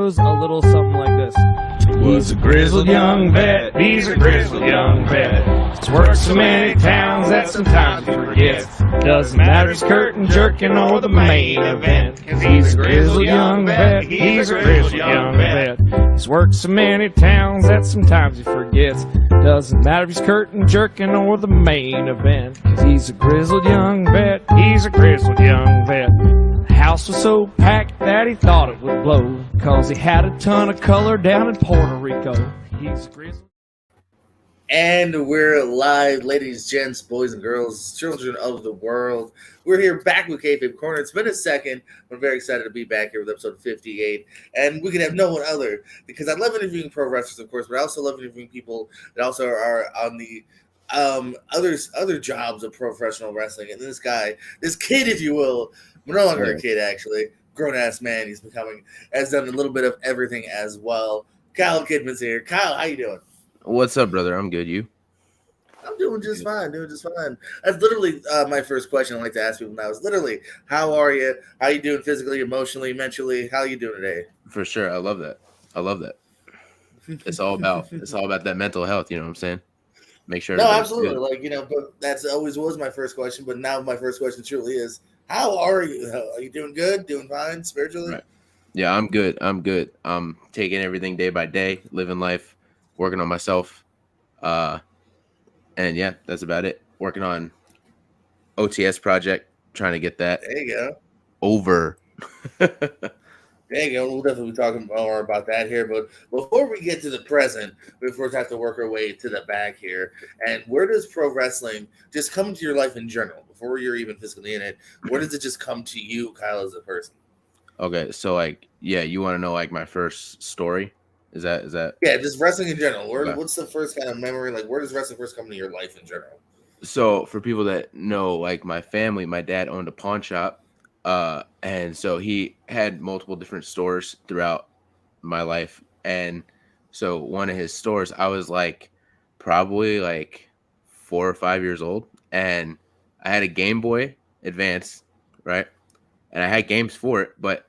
goes a little something like this. He's a grizzled young vet, he's a grizzled young vet. He's worked so many towns that sometimes he forgets. Doesn't matter if he's curtain jerking or the main event. Cause he's a grizzled young vet, he's a grizzled young vet. He's worked so many towns that sometimes he forgets. Doesn't matter if he's curtain jerking or the main event. Cause he's a grizzled young vet, he's a grizzled young vet. The house was so packed that he thought it would blow, cause he had a ton of color down in Puerto Rico. He's a grizzled. And we're live, ladies, gents, boys and girls, children of the world. We're here back with Kayfabe Corner. It's been a second. I'm very excited to be back here with episode 58. And we can have no one other, because I love interviewing pro wrestlers, of course, but I also love interviewing people that also are on the other jobs of professional wrestling. And this guy, this kid, if you will, no longer a kid, actually, grown-ass man, has done a little bit of everything as well. Kyle Kidman's here. Kyle, how you doing? What's up, brother? I'm good. You? I'm doing just fine. That's literally my first question I like to ask people now. Is literally, how are you? How you doing physically, emotionally, mentally? How are you doing today? For sure. I love that. It's all about that mental health. You know what I'm saying? Make sure. No, absolutely. Good. But that's always was my first question. But now my first question truly is, how are you? Are you doing good? Doing fine spiritually? Right. Yeah, I'm good. I'm taking everything day by day, living life, working on myself. And yeah, that's about it. Working on OTS project, trying to get that there you go. over. There you go. We'll definitely be talking more about that here. But before we get to the present, we first have to work our way to the back here. And where does pro wrestling just come into your life in general? Before you're even physically in it, where does it just come to you, Kyle, as a person? Okay, so you want to know my first story? Is that? Yeah, just wrestling in general. What's the first kind of memory? Where does wrestling first come into your life in general? So for people that know, my family, my dad owned a pawn shop. And so he had multiple different stores throughout my life. And so one of his stores, I was probably 4 or 5 years old, and I had a Game Boy Advance, right? And I had games for it, but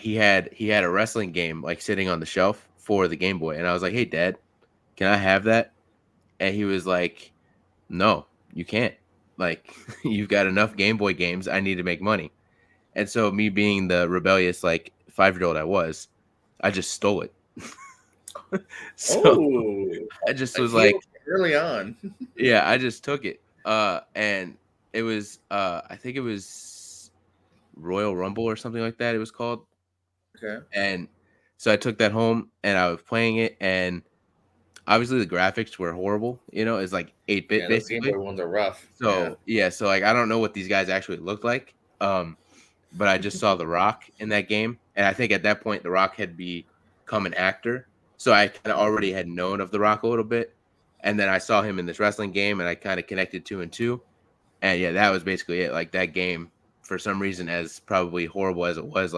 he had a wrestling game sitting on the shelf for the Game Boy. And I was like, "Hey, Dad, can I have that?" And he was like, "No, you can't. You've got enough Game Boy games. I need to make money." And so me being the rebellious 5-year-old I was, I just stole it. I just was early on. Yeah, I just took it. And it was I think it was Royal Rumble or something like that it was called. Okay. And so I took that home and I was playing it, and obviously the graphics were horrible. It's 8-bit basically. Game Boy ones are rough. So so I don't know what these guys actually looked like. But I just saw The Rock in that game, and I think at that point The Rock had become an actor, so I kind of already had known of The Rock a little bit. And then I saw him in this wrestling game, and I kind of connected 2 and 2. And yeah, that was basically it. That game, for some reason, as probably horrible as it was,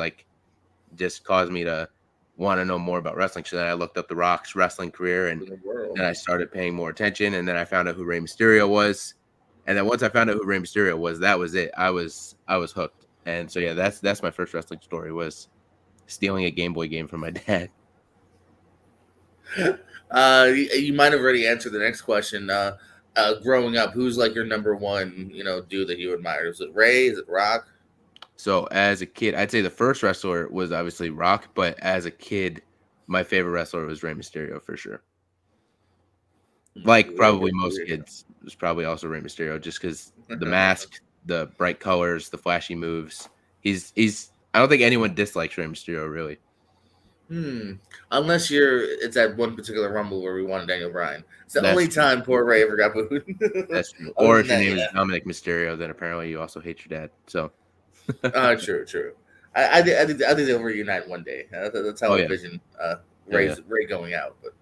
just caused me to want to know more about wrestling. So then I looked up The Rock's wrestling career, and then I started paying more attention. And then I found out who Rey Mysterio was. And then once I found out who Rey Mysterio was, that was it. I was hooked. And so yeah, that's my first wrestling story, was stealing a Game Boy game from my dad. You might have already answered the next question. Growing up, who's your number one, dude that you admired? Is it Ray? Is it Rock? So as a kid, I'd say the first wrestler was obviously Rock, but as a kid, my favorite wrestler was Rey Mysterio for sure. Probably most kids, it was probably also Rey Mysterio, just because the mask, the bright colors, the flashy moves. He's I don't think anyone dislikes Rey Mysterio, really. Unless it's that one particular Rumble where we wanted Daniel Bryan. It's the only time poor Ray ever got booed. That's true. Or if your name is Dominic Mysterio, then apparently you also hate your dad. So. True. I think they'll reunite one day. That's how I envision Ray going out. But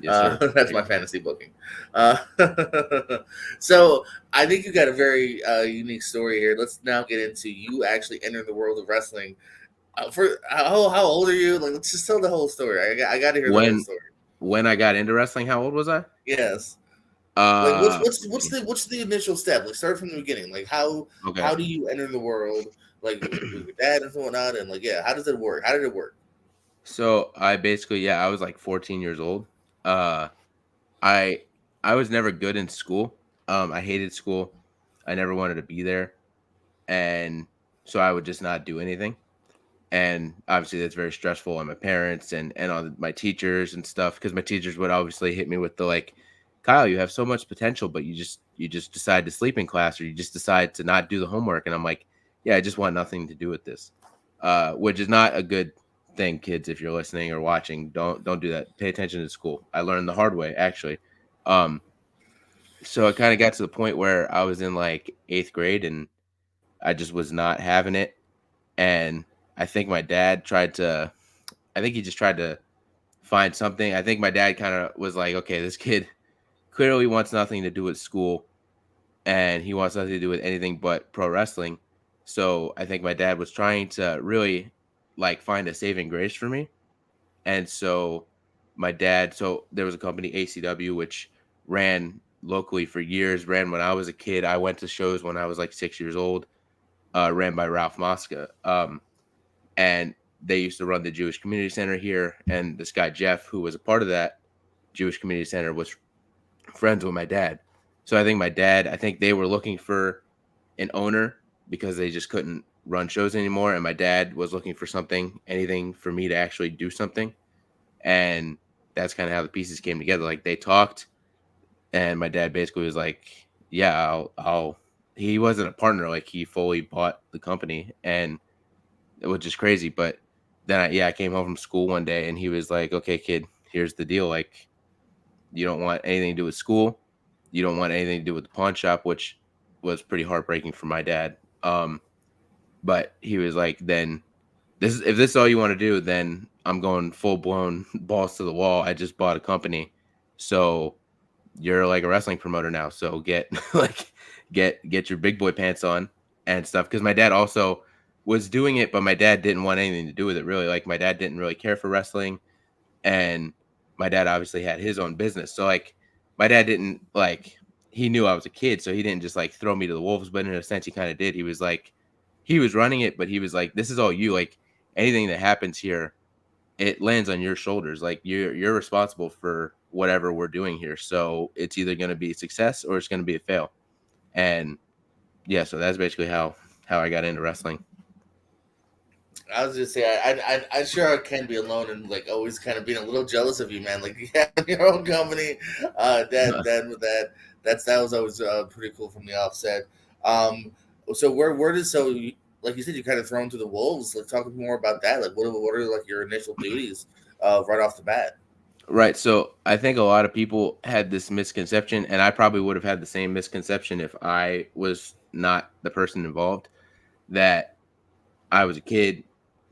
yes, that's my fantasy booking. So I think you got a very unique story here. Let's now get into you actually entering the world of wrestling. For how old are you? Let's just tell the whole story. I got to hear the whole story. When I got into wrestling, how old was I? Yes. What's the initial step? Start from the beginning. How do you enter the world? With your dad and whatnot, and how does it work? How did it work? So I basically, yeah, I was like 14 years old. Uh, I I was never good in school. I hated school. I never wanted to be there, and so I would just not do anything. And obviously that's very stressful on my parents and on my teachers and stuff, because my teachers would obviously hit me with the like, Kyle, you have so much potential, but you just decide to sleep in class, or you just decide to not do the homework. And I'm like, yeah, I just want nothing to do with this, which is not a good thing. Kids, if you're listening or watching, don't do that. Pay attention to school. I learned the hard way, actually. um so it kind of got to the point where I was in like eighth grade, and I just was not having it. And I think my dad tried to I think he just tried to find something. I think my dad kind of was like, okay, this kid clearly wants nothing to do with school, and he wants nothing to do with anything but pro wrestling. So I think my dad was trying to really like find a saving grace for me. And so so there was a company, ACW, which ran locally for years, ran when I was a kid. I went to shows when I was like 6 years old, ran by Ralph Mosca. And they used to run the Jewish Community Center here. And this guy Jeff, who was a part of that Jewish Community Center, was friends with my dad. So I think they were looking for an owner because they just couldn't run shows anymore. And my dad was looking for anything for me to actually do something. And that's kind of how the pieces came together. Like they talked, and my dad basically was like, "Yeah, I'll." He wasn't a partner; like he fully bought the company, and which is crazy. But then I came home from school one day, and he was like, "Okay, kid, here's the deal. Like, you don't want anything to do with school. You don't want anything to do with the pawn shop," which was pretty heartbreaking for my dad. But he was like, "Then if this is all you want to do, then I'm going full blown balls to the wall. I just bought a company, so you're like a wrestling promoter now. So get like get your big boy pants on and stuff." Because my dad also was doing it, but my dad didn't want anything to do with it really. Like my dad didn't really care for wrestling, and my dad obviously had his own business. So like my dad didn't like he knew I was a kid, so he didn't just like throw me to the wolves, but in a sense he kind of did. He was like he was running it, but he was like, "This is all you. Like anything that happens here, it lands on your shoulders. Like you're responsible for whatever we're doing here. So it's either going to be a success or it's going to be a fail." And yeah, so that's basically how I got into wrestling. I was just saying, I'm sure I can be alone and like always kind of being a little jealous of you, man. Like you have your own company, that was always pretty cool from the offset. Um, so where does like you said, you kind of thrown to the wolves. Like talk more about that. Like what are like your initial duties, right off the bat? Right. So I think a lot of people had this misconception, and I probably would have had the same misconception if I was not the person involved, that I was a kid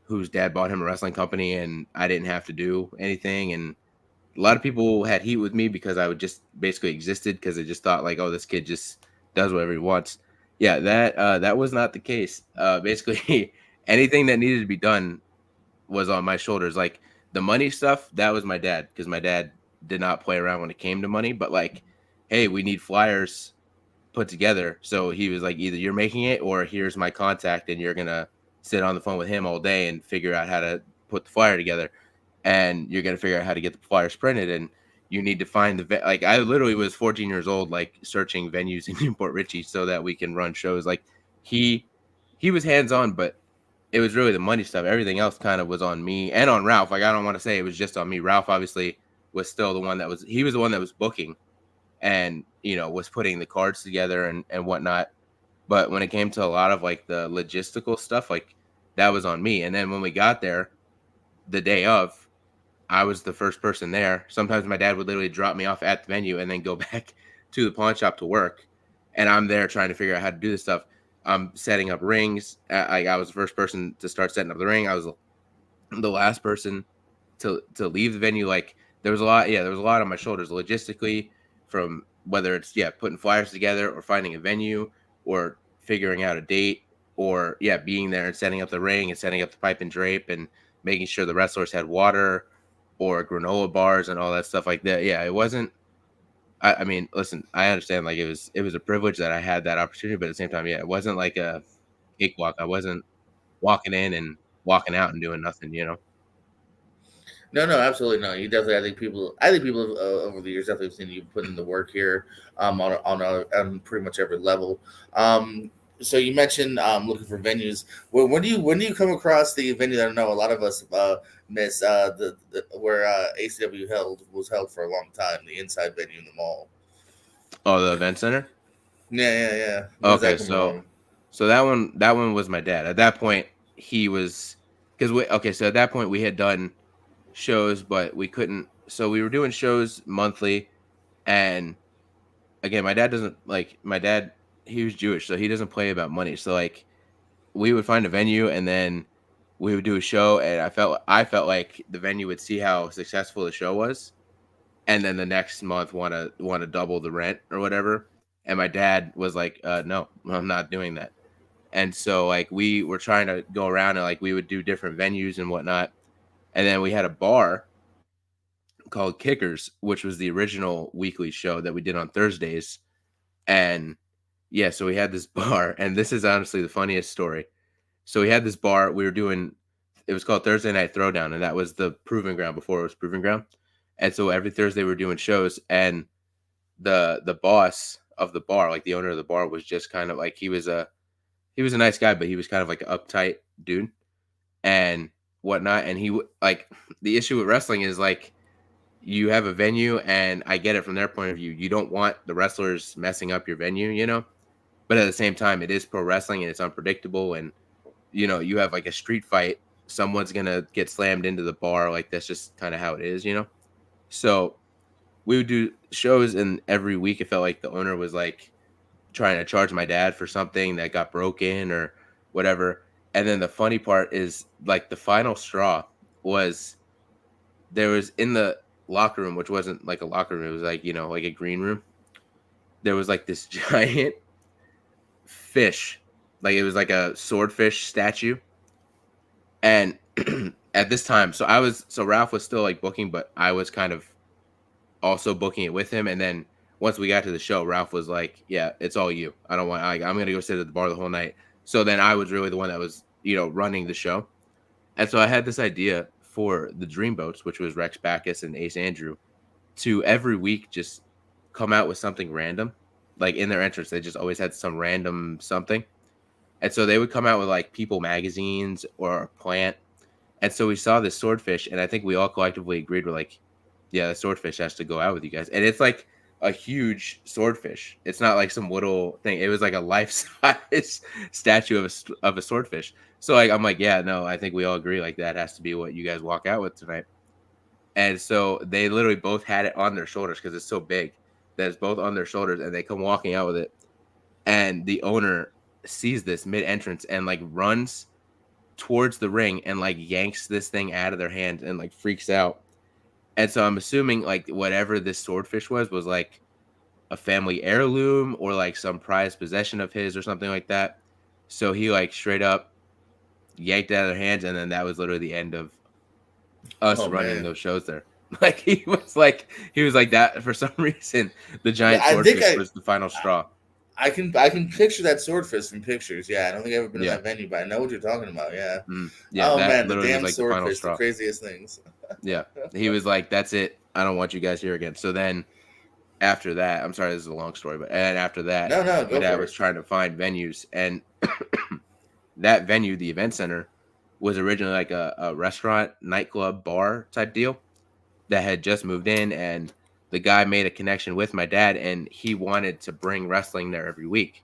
whose dad bought him a wrestling company and I didn't have to do anything. And a lot of people had heat with me because I would just basically existed, because they just thought like, oh, this kid just does whatever he wants. Yeah, that was not the case. Basically, anything that needed to be done was on my shoulders. Like the money stuff, that was my dad, because my dad did not play around when it came to money. But like, hey, we need flyers put together. So he was like, either you're making it or here's my contact, and you're gonna sit on the phone with him all day and figure out how to put the flyer together, and you're gonna figure out how to get the flyers printed, and you need to find like I literally was 14 years old, like searching venues in Newport Richie so that we can run shows. Like he he was hands on, but it was really the money stuff. Everything else kind of was on me and on Ralph. Like I don't want to say it was just on me. Ralph obviously was still the one that was he was the one that was booking, and was putting the cards together and whatnot. But when it came to a lot of like the logistical stuff, like that was on me. And then when we got there the day of, I was the first person there. Sometimes my dad would literally drop me off at the venue and then go back to the pawn shop to work. And I'm there trying to figure out how to do this stuff. I'm setting up rings. I was the first person to start setting up the ring. I was the last person to leave the venue. Like there was a lot on my shoulders logistically, from whether it's putting flyers together or finding a venue or figuring out a date, or being there and setting up the ring and setting up the pipe and drape and making sure the wrestlers had water or granola bars and all that stuff like that. It wasn't I mean, listen, I understand like it was a privilege that I had that opportunity, but at the same time, it wasn't like a cakewalk. I wasn't walking in and walking out and doing nothing. No, no, absolutely no. You definitely. I think people have, over the years definitely have seen you put in the work here, on pretty much every level. So you mentioned looking for venues. When do you come across the venue that I know a lot of us miss, the where ACW was held for a long time, the inside venue in the mall. Oh, the event center. Yeah, yeah, yeah. When does Okay, that come so along? that one was my dad. At that point, he was because we okay. So at that point, we had done shows, but we couldn't. So we were doing shows monthly, and again, my dad doesn't like my dad. He was Jewish, so he doesn't play about money. So like we would find a venue, and then we would do a show, and I felt like the venue would see how successful the show was, and then the next month want to double the rent or whatever. And my dad was like, "No, I'm not doing that." And so like we were trying to go around and like we would do different venues and whatnot. And then we had a bar called Kickers, which was the original weekly show that we did on Thursdays. And yeah, so we had this bar, and this is honestly the funniest story. So we had this bar, we were doing it was called Thursday Night Throwdown, and that was the proving ground before it was proving ground. And so every Thursday we were doing shows, and the boss of the bar, like the owner of the bar, was just kind of like he was a nice guy, but he was kind of like an uptight dude and whatnot. And like the issue with wrestling is like you have a venue, and I get it from their point of view. You don't want the wrestlers messing up your venue, but at the same time, it is pro wrestling and it's unpredictable. And you have like a street fight, someone's gonna get slammed into the bar. Like that's just kind of how it is. So we would do shows, and every week it felt like the owner was like trying to charge my dad for something that got broken or whatever. And then the funny part is like the final straw was there was in the locker room, which wasn't like a locker room, it was like, like a green room. There was like this giant fish, like it was like a swordfish statue. And at this time, so Ralph was still like booking, but I was kind of also booking it with him. And then once we got to the show, Ralph was like, "Yeah, it's all you. I don't want. I'm gonna go sit at the bar the whole night." So then I was really the one that was, running the show. And so I had this idea for the Dreamboats, which was Rex Backus and Ace Andrew, to every week just come out with something random. Like in their entrance, they just always had some random something. And so they would come out with like People magazines or a plant. And so we saw this swordfish, and I think we all collectively agreed, we're like, yeah, the swordfish has to go out with you guys. And it's like a huge swordfish. It's not like some little thing. It was like a life-size statue of a swordfish. So like I'm like, yeah, no, I think we all agree like that has to be what you guys walk out with tonight. And so they literally both had it on their shoulders because it's so big that it's both on their shoulders, and they come walking out with it. And the owner sees this mid-entrance and like runs towards the ring and like yanks this thing out of their hand and like freaks out. And so I'm assuming like whatever this swordfish was like a family heirloom or like some prized possession of his or something like that. So he like straight up yanked it out of their hands, and then that was literally the end of us Oh running man. those shows there. Like he was like that for some reason. The Yeah, giant I think swordfish was the final straw. I can picture that swordfish from pictures. Yeah, I don't think I've ever been in Yeah. that venue, but I know what you're talking about. Yeah. Yeah, Oh that man, the literally was damn like the final swordfish, the straw. craziest things. Yeah. He was like, that's it. I don't want you guys here again. So then after that, I'm sorry, this is a long story, but and after that, No, no, my go dad for was it. trying to find venues, and that venue, the event center, was originally like a restaurant, nightclub, bar type deal that had just moved in, and the guy made a connection with my dad, and he wanted to bring wrestling there every week.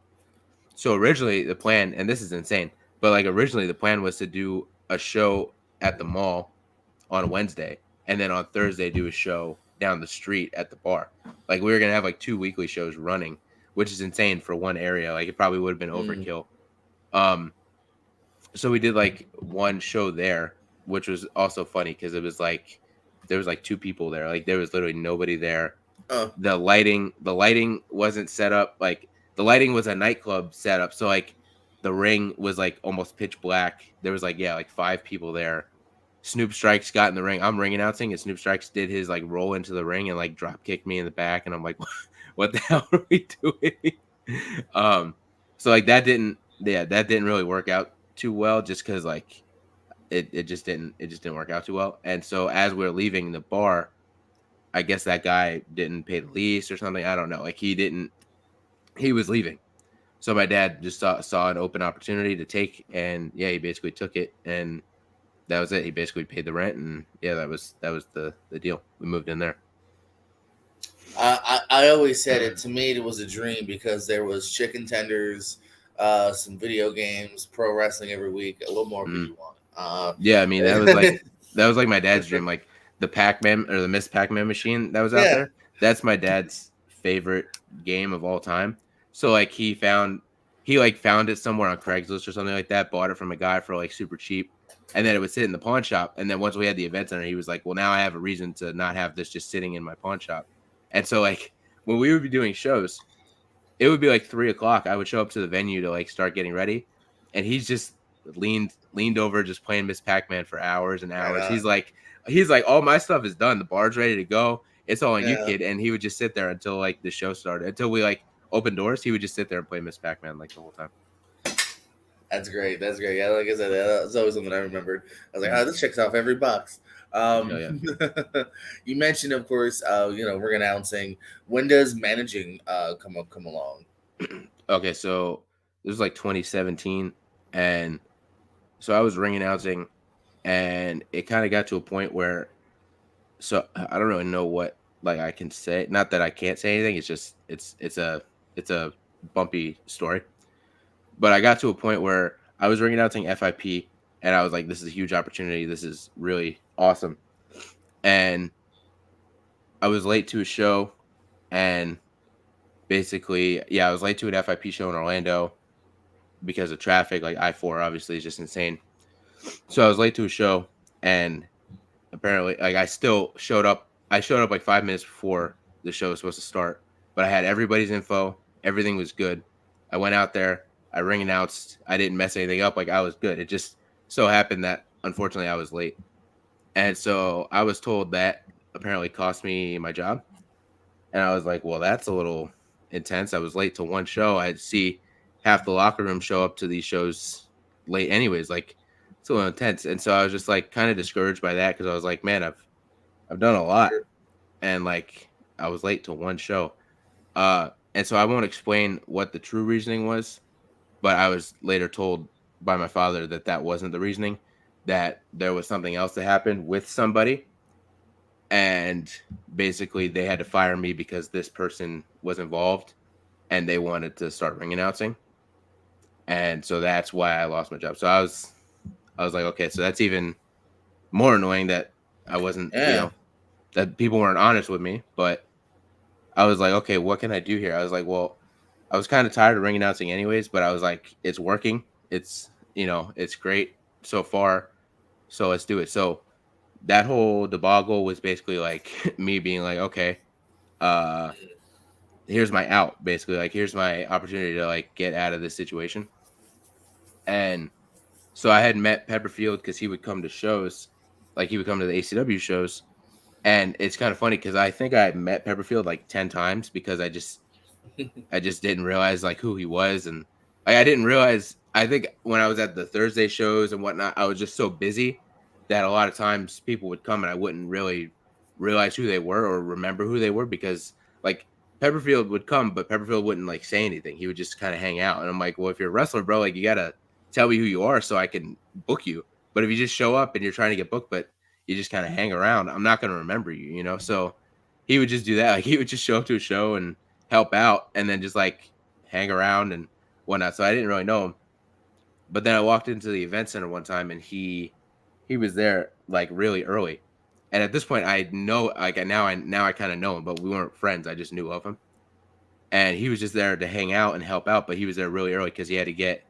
So originally the plan, and this is insane, but like originally the plan was to do a show at the mall on Wednesday, and then on Thursday do a show down the street at the bar. Like we were gonna have like 2 weekly shows running, which is insane for one area. Like it probably would have been Mm. overkill. Um, so we did like one show there, which was also funny because it was like there was like two people there. Like there was literally nobody there. Oh, The lighting wasn't set up. Like the lighting was a nightclub setup, so like the ring was like almost pitch black. There was like, yeah, like five people there. Snoop Strikes got in the ring. I'm ring announcing, and Snoop Strikes did his like roll into the ring and like drop kicked me in the back, and I'm like, what the hell are we doing? um, so like that didn't really work out too well, just because like it just didn't work out too well. And so as we are leaving the bar, I guess that guy didn't pay the lease or something. I don't know. Like he was leaving. So my dad just saw an open opportunity to take, and yeah, he basically took it, and that was it. He basically paid the rent, and yeah, that was the deal. We moved in there. I always said it, to me it was a dream because there was chicken tenders, some video games, pro wrestling every week. A little more could Mm. you want? Yeah, I mean that was like my dad's dream, like the Pac-Man or the Miss Pac-Man machine that was out Yeah, there. That's my dad's favorite game of all time. So like he like found it somewhere on Craigslist or something like that, bought it from a guy for like super cheap, and then it would sit in the pawn shop. And then once we had the event center, he was like, "Well, now I have a reason to not have this just sitting in my pawn shop." And so like when we would be doing shows, it would be like 3 o'clock. I would show up to the venue to like start getting ready, and he's just leaned over, just playing Miss Pac-Man for hours and right hours. on. He's like, all my stuff is done. The bar's ready to go. It's all on you, Yeah, kid. And he would just sit there until like the show started, until we like opened doors. He would just sit there and play Miss Pac-Man like the whole time. that's great. That's great. Yeah, like I said, that's always something I remembered. I was like, Mm. oh, this checks off every box. Yeah, yeah. You mentioned, of course, we're announcing. When does managing come along? Okay, so this was like 2017, and so I was ring announcing, and it kind of got to a point where so I don't really know what like I can say. Not that I can't say anything. It's just it's a bumpy story. But I got to a point where I was ring announcing FIP, and I was like, "This is a huge opportunity. This is really awesome." And I was late to a show, and basically, yeah, I was late to an FIP show in Orlando because of traffic. Like I-4 obviously is just insane. So I was late to a show, and apparently like I still showed up. I showed up like 5 minutes before the show was supposed to start, but I had everybody's info. Everything was good. I went out there. I ring announced. I didn't mess anything up. Like I was good. It just so happened that unfortunately I was late, and so I was told that apparently cost me my job. And I was like, well, that's a little intense. I was late to one show. I'd see half the locker room show up to these shows late anyways. Like it's a little intense. And so I was just like kind of discouraged by that because I was like, man, I've done a lot, Sure. and like I was late to one show. And so I won't explain what the true reasoning was, but I was later told by my father that that wasn't the reasoning, that there was something else that happened with somebody, and basically they had to fire me because this person was involved, and they wanted to start ring announcing, and so that's why I lost my job. So I was like, okay, so that's even more annoying that I wasn't, Yeah, that people weren't honest with me. But I was like, okay, what can I do here? I was like, well, I was kind of tired of ring announcing anyways, but I was like, it's working. It's great so far. So let's do it. So that whole debacle was basically like me being like, okay, uh, here's my out, basically. Like, here's my opportunity to like get out of this situation. And so I had met Pepperfield because he would come to shows, like he would come to the ACW shows. And it's kind of funny because I think I met Pepperfield like 10 times because I just didn't realize like who he was, and like, I didn't realize. I think when I was at the Thursday shows and whatnot, I was just so busy that a lot of times people would come and I wouldn't really realize who they were or remember who they were because like Pepperfield would come, but Pepperfield wouldn't like say anything. He would just kind of hang out, and I'm like, well, if you're a wrestler, bro, like you gotta tell me who you are so I can book you. But if you just show up and you're trying to get booked, but you just kind of hang around, I'm not gonna remember you, So he would just do that. Like he would just show up to a show and help out and then just like hang around and whatnot. So I didn't really know him. But then I walked into the event center one time and he was there like really early. And at this point I know like now I kind of know him, but we weren't friends. I just knew of him. And he was just there to hang out and help out, but he was there really early because he had to get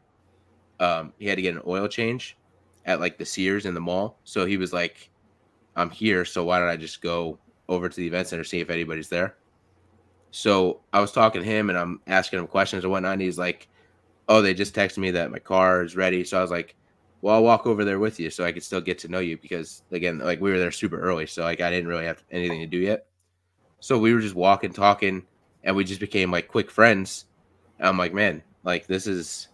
an oil change at like the Sears in the mall. So he was like, I'm here, so why don't I just go over to the event center, see if anybody's there? So I was talking to him and I'm asking him questions and whatnot. And he's like, oh, they just texted me that my car is ready. So I was like, well, I'll walk over there with you so I could still get to know you because, again, like we were there super early. So like I didn't really have anything to do yet. So we were just walking, talking, and we just became like quick friends. And I'm like, man, like this is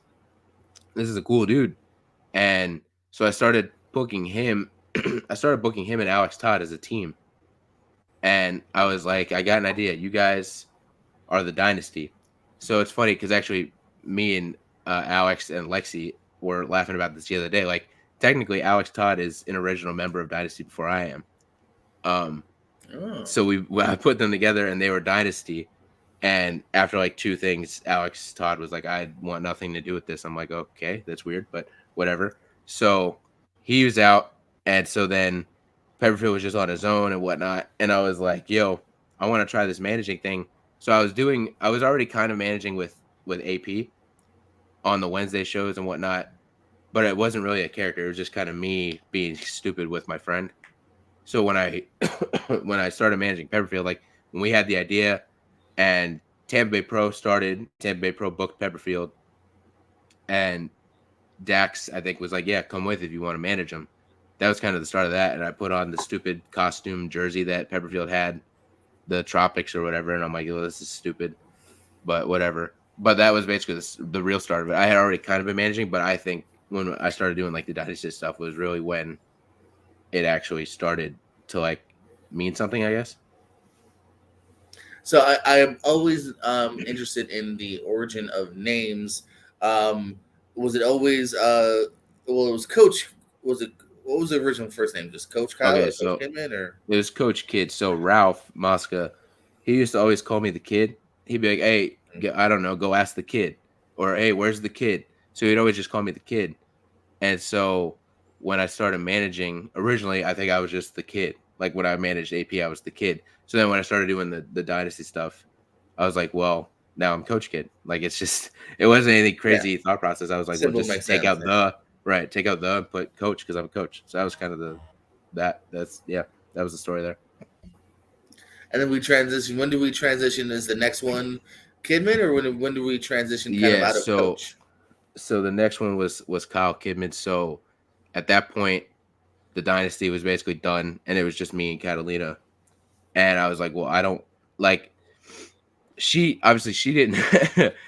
a cool dude. And so I started booking him. I started booking him and Alex Todd as a team, and I was like, I got an idea. You guys are the dynasty. So it's funny because actually, me and Alex and Lexi were laughing about this the other day. Like, technically, Alex Todd is an original member of Dynasty before I am. Um, Oh. so I put them together, and they were Dynasty. And after like two things, Alex Todd was like, "I want nothing to do with this." I'm like, "Okay, that's weird, but whatever." So he was out, and so then Pepperfield was just on his own and whatnot. And I was like, "Yo, I want to try this managing thing." So I was already kind of managing with AP on the Wednesday shows and whatnot, but it wasn't really a character. It was just kind of me being stupid with my friend. So when I when I started managing Pepperfield, like when we had the idea and Tampa Bay Pro started, Tampa Bay Pro booked Pepperfield, and Dax I think was like, "Yeah, come with if you want to manage him." That was kind of the start of that, and I put on the stupid costume jersey that Pepperfield had, the Tropics or whatever, and I'm like, "Oh, this is stupid," but whatever. But that was basically the real start of it. I had already kind of been managing, but I think when I started doing like the dynasty stuff was really when it actually started to like mean something, I guess. So I am always interested in the origin of names. Was it always well, it was Coach? Was it what was the original first name? Just Coach Kyle Okay, or Coach so Kidman or? it was Coach Kid. So Ralph Mosca, he used to always call me the kid. He'd be like, "Hey, I don't know, go ask the kid," or "Hey, where's the kid?" So he'd always just call me the kid. And so when I started managing, originally I think I was just the kid. Like when I managed AP, I was the kid. So then when I started doing the dynasty stuff, I was like, well, now I'm Coach Kid. Like it's just it wasn't anything Yeah, crazy thought process. I was like, well, simple just makes take sense. out Yeah. take out the and put coach because I'm a coach. So that was kind of that's yeah, that was the story there. And then we transition. When do we transition? Is the next one Kidman, or when do we transition kind of Yeah, out of Coach? so the next one was Kyle Kidman. So at that point, the dynasty was basically done, and it was just me and Catalina. And I was like, well, I don't like she obviously she didn't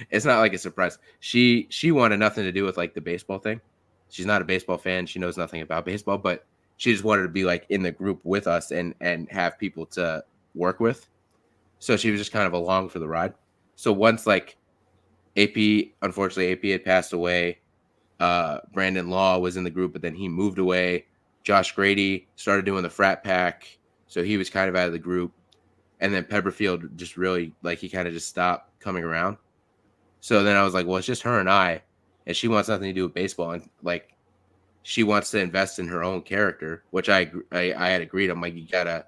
it's not like a surprise. She wanted nothing to do with like the baseball thing. She's not a baseball fan. She knows nothing about baseball, but she just wanted to be like in the group with us and have people to work with. So she was just kind of along for the ride. So once like AP, unfortunately AP had passed away, Brandon Law was in the group, but then he moved away. Josh Grady started doing the frat pack, so he was kind of out of the group. And then Pepperfield just really like he kind of just stopped coming around. So then I was like, well, it's just her and I, and she wants nothing to do with baseball, and like she wants to invest in her own character, which I had agreed. I'm like, you're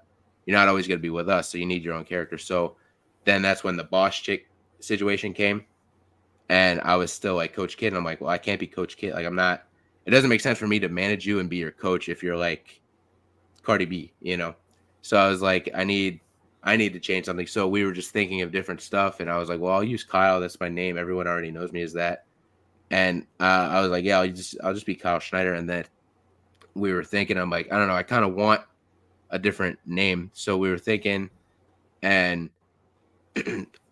not always gonna be with us, so you need your own character. So then that's when the boss chick situation came, and I was still like Coach Kid, and I'm like, well, I can't be Coach Kid. Like I'm not. It doesn't make sense for me to manage you and be your coach if you're like Cardi B, you know. So I was like, I need to change something. So we were just thinking of different stuff, and I was like, well, I'll use Kyle. That's my name. Everyone already knows me as that. And I was like, yeah, I'll just be Kyle Schneider. And then we were thinking, I'm like, I don't know, I kind of want a different name. So we were thinking, and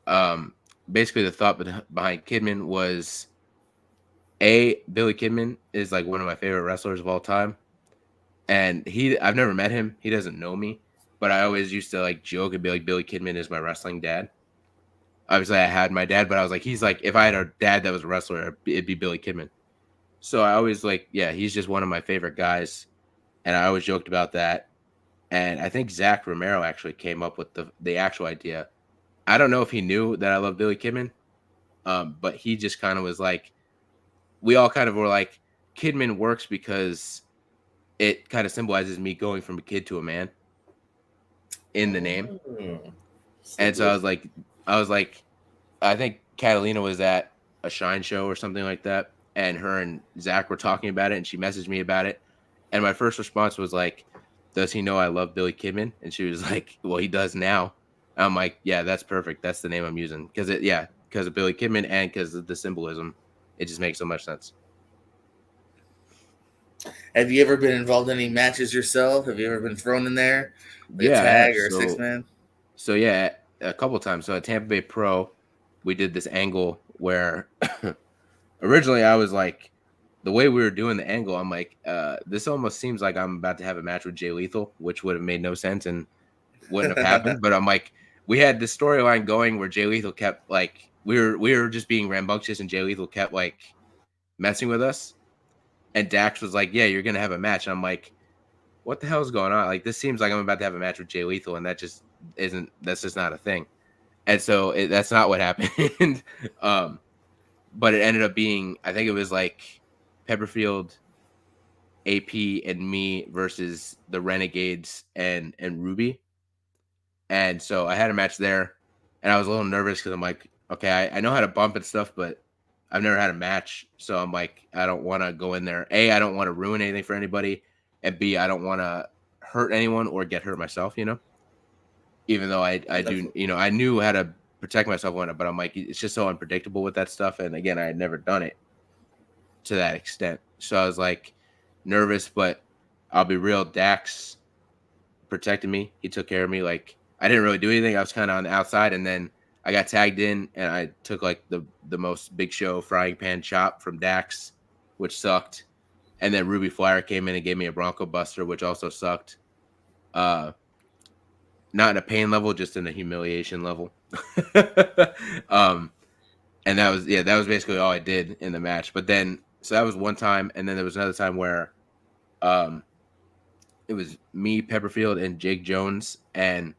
um, basically the thought behind Kidman was Billy Kidman is like one of my favorite wrestlers of all time. And I've never met him. He doesn't know me, but I always used to like joke and be like, Billy Kidman is my wrestling dad. Obviously, I had my dad, but I was like, he's like, if I had a dad that was a wrestler, it'd be Billy Kidman. So I always like, yeah, he's just one of my favorite guys, and I always joked about that. And I think Zach Romero actually came up with the actual idea. I don't know if he knew that I love Billy Kidman, but he just kind of was like, we all kind of were like, Kidman works because it kind of symbolizes me going from a kid to a man in the name. Oh, And so simple. I was like, I think Catalina was at a Shine show or something like that, and her and Zach were talking about it, and she messaged me about it. And my first response was like, "Does he know I love Billy Kidman?" And she was like, "Well, he does now." I'm like, "Yeah, that's perfect. That's the name I'm using because of Billy Kidman and because of the symbolism. It just makes so much sense." Have you ever been involved in any matches yourself? Have you ever been thrown in there, like a Yeah, I have. tag or a six man? So yeah, a couple times. So at Tampa Bay Pro, we did this angle where originally I was like the way we were doing the angle, I'm like, this almost seems like I'm about to have a match with Jay Lethal, which would have made no sense and wouldn't have happened. But I'm like, we had this storyline going where Jay Lethal kept like we were just being rambunctious, and Jay Lethal kept like messing with us. And Dax was like, "Yeah, you're gonna have a match." And I'm like, "What the hell is going on? Like, this seems like I'm about to have a match with Jay Lethal, and that just isn't. That's just not a thing." And so that's not what happened. But it ended up being, I think it was like Pepperfield, AP, and me versus the Renegades and Ruby. And so I had a match there, and I was a little nervous because I'm like, okay, I know how to bump and stuff, but I've never had a match. So I'm like, I don't want to go in there. A, I don't want to ruin anything for anybody. And B, I don't want to hurt anyone or get hurt myself, even though I do, I knew how to protect myself on it, but I'm like, it's just so unpredictable with that stuff. And again, I had never done it to that extent. So I was like nervous, but I'll be real. Dax protected me. He took care of me. Like, I didn't really do anything. I was kind of on the outside, and then I got tagged in, and I took like the most big show frying pan chop from Dax, which sucked. And then Ruby Flyer came in and gave me a Bronco Buster, which also sucked. Not in a pain level, just in a humiliation level. And that was basically all I did in the match. But then, so that was one time, and then there was another time where, it was me, Pepperfield, and Jake Jones, and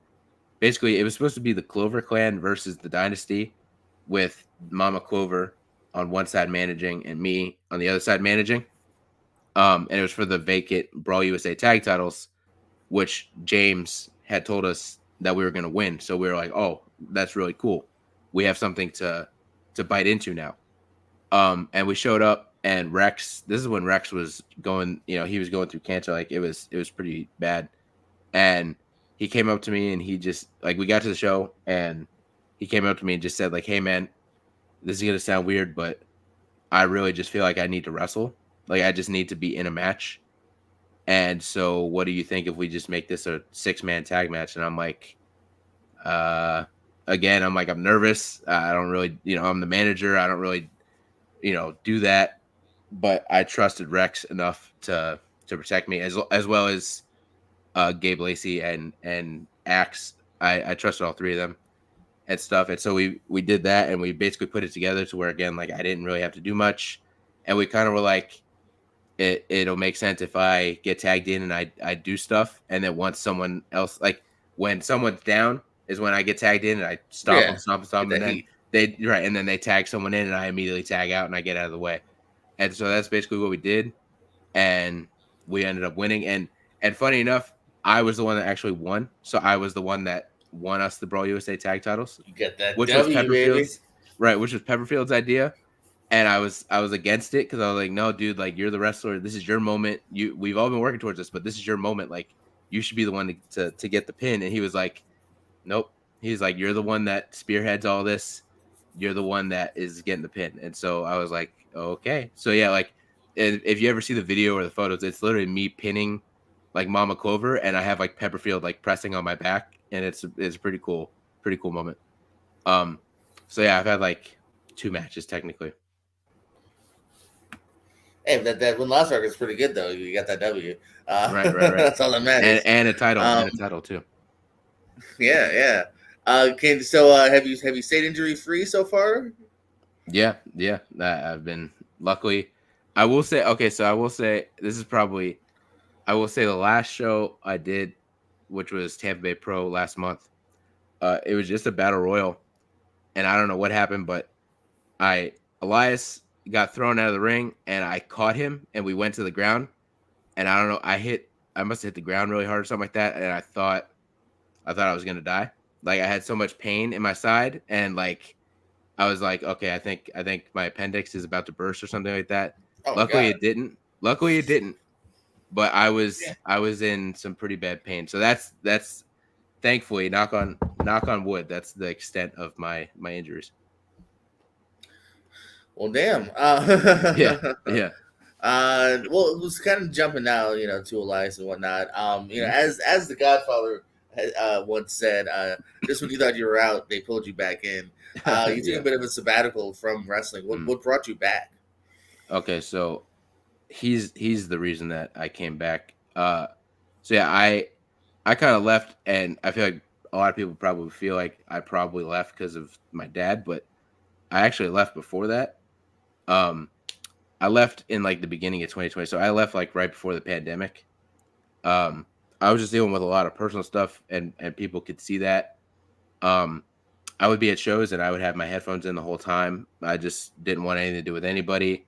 basically it was supposed to be the Clover Clan versus the Dynasty, with Mama Clover on one side managing and me on the other side managing. And it was for the vacant Brawl USA tag titles, which James had told us that we were going to win. So we were like, oh, that's really cool. We have something to bite into now. And we showed up, and Rex, this is when Rex was going, he was going through cancer. Like, it was pretty bad. And he came up to me, and he just, like, we got to the show, and he came up to me and just said, like, hey man, this is going to sound weird, but I really just feel like I need to wrestle. Like, I just need to be in a match. And so what do you think if we just make this a 6-man tag match? And I'm like, again, I'm nervous. I don't really, I'm the manager. I don't really, do that. But I trusted Rex enough to protect me, as well as Gabe Lacey and Axe. I trusted all three of them and stuff. And so we did that, and we basically put it together to where, again, like, I didn't really have to do much. And we kind of were like, it'll make sense if I get tagged in and I do stuff. And then once someone else, like, when someone's down is when I get tagged in and I stomp them. And then and then they tag someone in and I immediately tag out and I get out of the way. And so that's basically what we did. And we ended up winning. And funny enough, I was the one that actually won. So I was the one that won us the Brawl USA tag titles. You get that which W, was Pepperfield's, baby. right, which was Pepperfield's idea. And I was against it because I was like, no, dude, like, you're the wrestler. This is your moment. We've all been working towards this, but this is your moment. Like, you should be the one to get the pin. And he was like, nope. He's like, you're the one that spearheads all this. You're the one that is getting the pin. And so I was like, okay. So yeah, like, if you ever see the video or the photos, it's literally me pinning like Mama Clover, and I have like Pepperfield like pressing on my back, and it's a pretty cool moment. So yeah, I've had like 2 matches technically. Hey, that win loss record is pretty good though. You got that W. Right. That's all that matters. And a title, too. Yeah. Have you stayed injury free so far? Yeah. I've been, luckily. I will say this is probably, I will say the last show I did, which was Tampa Bay Pro last month. It was just a battle royal, and I don't know what happened, but Elias got thrown out of the ring, and I caught him, and we went to the ground, and I don't know, I must have hit the ground really hard or something like that, and I thought I was gonna die. Like, I had so much pain in my side, and like, I was like, okay, I think my appendix is about to burst or something like that. Oh, Luckily it didn't. But I was in some pretty bad pain. So that's thankfully, knock on wood, that's the extent of my injuries. Well, damn. Yeah. Well, it was kind of jumping now, to Elias and whatnot. As the Godfather once said, just when you thought you were out, they pulled you back in. You took a bit of a sabbatical from wrestling. What brought you back? Okay, so he's the reason that I came back. So yeah, I kind of left, and I feel like a lot of people probably feel like I probably left because of my dad, but I actually left before that. Um, I left in like the beginning of 2020, so I left like right before the pandemic. Um, I was just dealing with a lot of personal stuff, and people could see that. Um, I would be at shows and I would have my headphones in the whole time. I just didn't want anything to do with anybody.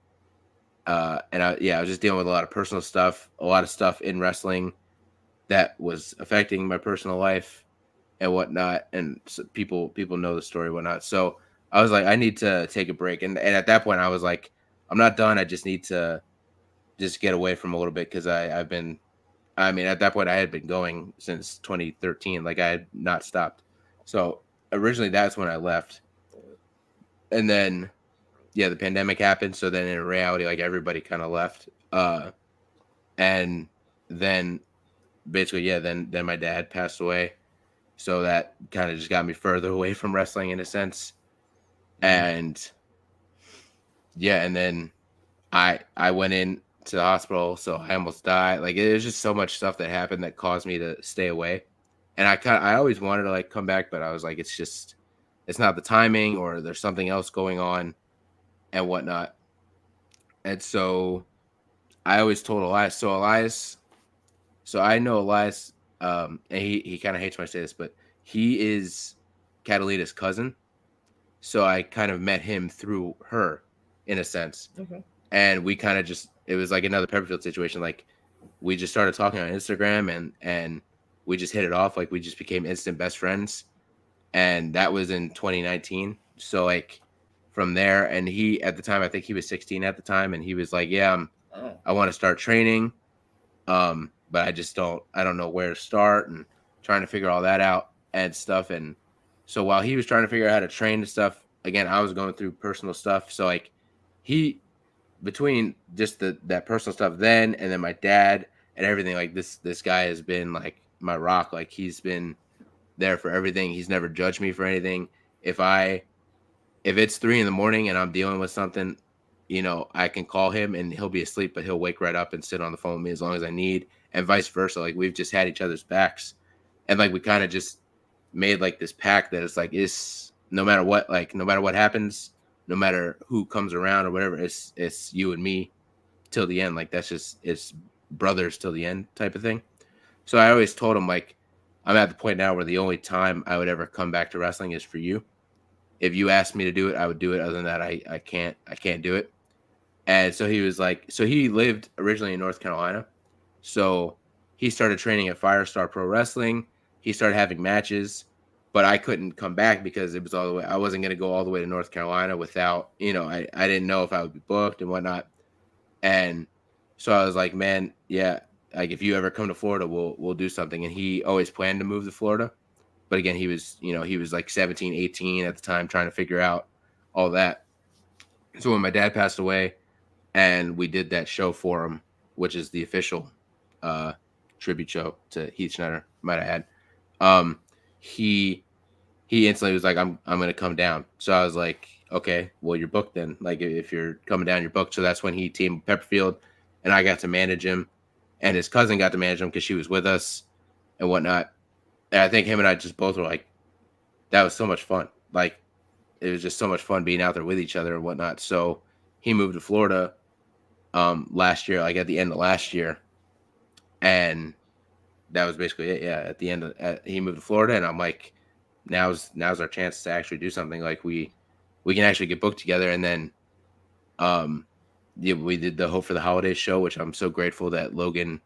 I was just dealing with a lot of personal stuff, a lot of stuff in wrestling that was affecting my personal life and whatnot. And so people know the story and whatnot. So I was like, I need to take a break. And at that point, I was like, I'm not done. I just need to just get away from a little bit because I've been. I mean, at that point, I had been going since 2013. Like I had not stopped. So originally, that's when I left, and then yeah, the pandemic happened. So then in reality, like everybody kind of left. And then basically, yeah, then my dad passed away. So that kind of just got me further away from wrestling in a sense. And yeah, and then I went in to the hospital, so I almost died. Like it was just so much stuff that happened that caused me to stay away. And I always wanted to like come back, but I was like, it's not the timing, or there's something else going on and whatnot. And so I always told Elias. So I know Elias, and he kind of hates when I say this, but he is Catalina's cousin. So I kind of met him through her, in a sense. Okay. And we kind of it was like another Pepperfield situation. Like we just started talking on Instagram, and we just hit it off. Like we just became instant best friends. And that was in 2019. So like from there, and he, at the time, I think he was 16 at the time, and he was like, yeah, I want to start training. But I don't know where to start, and trying to figure all that out and stuff. And so while he was trying to figure out how to train and stuff, again, I was going through personal stuff. So like he, between just that personal stuff then, and then my dad and everything, like this guy has been like my rock. Like he's been there for everything. He's never judged me for anything. If it's 3 a.m. and I'm dealing with something, I can call him and he'll be asleep, but he'll wake right up and sit on the phone with me as long as I need, and vice versa. Like we've just had each other's backs, and like we kind of just made like this pact that it's like, it's no matter what happens, no matter who comes around or whatever, it's you and me till the end. Like it's brothers till the end type of thing. So I always told him, like, I'm at the point now where the only time I would ever come back to wrestling is for you. If you asked me to do it, I would do it. Other than that, I can't do it. And so he was like, so he lived originally in North Carolina. So he started training at Firestar Pro Wrestling. He started having matches, but I couldn't come back because it was all the way. I wasn't going to go all the way to North Carolina without, I didn't know if I would be booked and whatnot. And so I was like, man, yeah, like if you ever come to Florida, we'll do something. And he always planned to move to Florida. But again, he was like 17, 18 at the time, trying to figure out all that. So when my dad passed away and we did that show for him, which is the official tribute show to Heath Schneider, might have had, he instantly was like, I'm going to come down. So I was like, okay, well, you're booked then. Like if you're coming down, you're booked. So that's when he teamed Pepperfield, and I got to manage him, and his cousin got to manage him because she was with us and whatnot. And I think him and I just both were like, that was so much fun. Like, it was just so much fun being out there with each other and whatnot. So he moved to Florida last year, like at the end of last year. And that was basically it. Yeah, at the end he moved to Florida, and I'm like, now's our chance to actually do something. Like we can actually get booked together. And then we did the Hope for the Holidays show, which I'm so grateful that Logan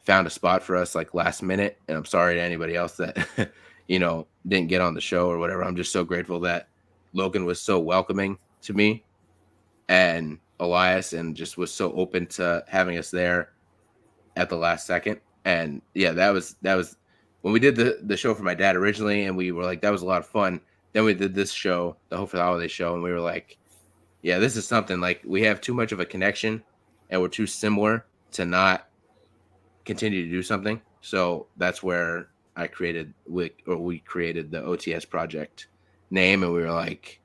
found a spot for us like last minute. And I'm sorry to anybody else that didn't get on the show or whatever. I'm just so grateful that Logan was so welcoming to me and Elias, and just was so open to having us there at the last second. And yeah, that was when we did the show for my dad originally, and we were like, that was a lot of fun. Then we did this show, the Hope for the Holiday show, and we were like, yeah, this is something. Like we have too much of a connection and we're too similar to not continue to do something. So that's where we created the OTS project name, and we were like,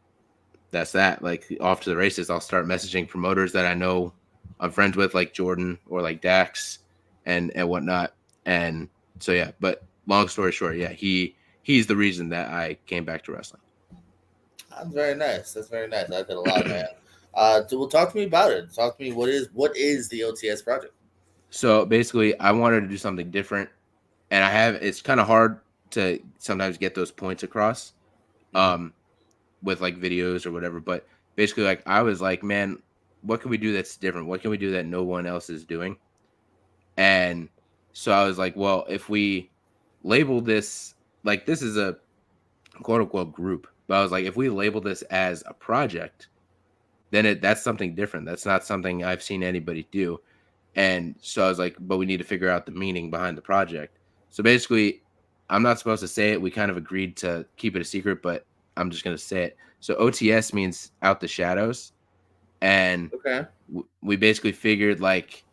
that's that. Like off to the races. I'll start messaging promoters that I know I'm friends with, like Jordan or like Dax and whatnot. And so yeah, but long story short, yeah, he's the reason that I came back to wrestling. That's very nice. That's very nice. I like that a lot, man. Well, talk to me about it. Talk to me. What is the OTS project? So basically, I wanted to do something different, and it's kind of hard to sometimes get those points across, Mm-hmm. um, with like videos or whatever. But basically, like I was like, man, what can we do that's different? What can we do that no one else is doing? And so I was like, well, if we label this like this is a quote unquote group, but I was like, if we label this as a project, then that's something different. That's not something I've seen anybody do. And so I was like, but we need to figure out the meaning behind the project. So basically, I'm not supposed to say it. We kind of agreed to keep it a secret, but I'm just going to say it. So OTS means out the shadows. And Okay. we basically figured like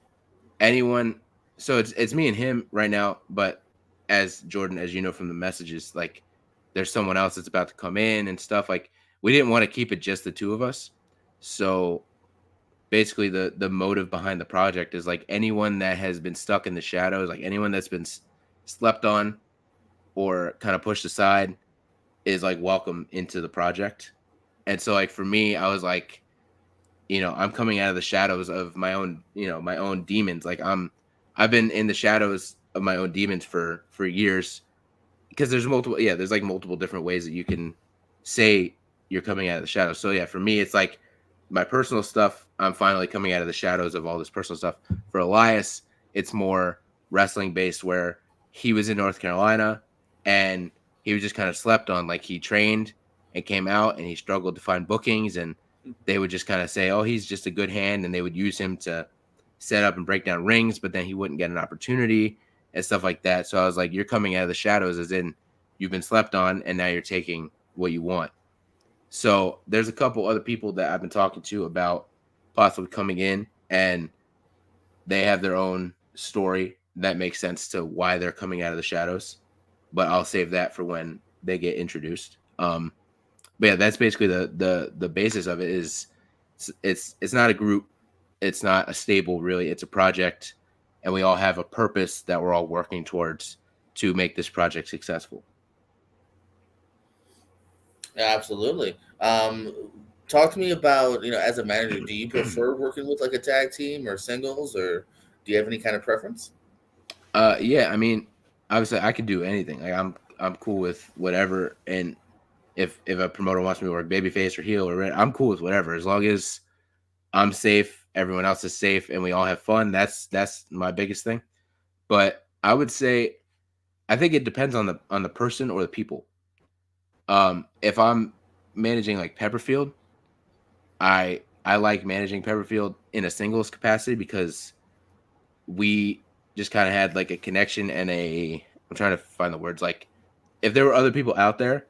anyone. So it's me and him right now. But as Jordan, as you know from the messages, like there's someone else that's about to come in and stuff. Like we didn't want to keep it just the two of us. So basically the motive behind the project is like anyone that has been stuck in the shadows, like anyone that's been slept on or kind of pushed aside is like welcome into the project. And so like for me, I was like, I'm coming out of the shadows of my own, my own demons. Like I've been in the shadows of my own demons for years, because there's like multiple different ways that you can say you're coming out of the shadows. So yeah, for me it's like my personal stuff, I'm finally coming out of the shadows of all this personal stuff. For Elias, it's more wrestling based, where he was in North Carolina and he was just kind of slept on. Like he trained and came out and he struggled to find bookings, and they would just kind of say, oh, he's just a good hand, and they would use him to set up and break down rings, but then he wouldn't get an opportunity and stuff like that. So I was like, you're coming out of the shadows, as in you've been slept on and now you're taking what you want. So there's a couple other people that I've been talking to about possibly coming in, and they have their own story that makes sense to why they're coming out of the shadows. But I'll save that for when they get introduced. But yeah, that's basically the basis of it. Is it's not a group, it's not a stable, really. It's a project, and we all have a purpose that we're all working towards to make this project successful. Yeah, absolutely. Talk to me about, as a manager, do you prefer working with like a tag team or singles, or do you have any kind of preference? Yeah, I mean, obviously I could do anything. Like I'm cool with whatever, and if a promoter wants me to work babyface or heel or red, I'm cool with whatever, as long as I'm safe, everyone else is safe, and we all have fun. That's my biggest thing. But I would say I think it depends on the person or the people. If I'm managing like Pepperfield, I like managing Pepperfield in a singles capacity, because we just kind of had like a connection and I'm trying to find the words, like if there were other people out there,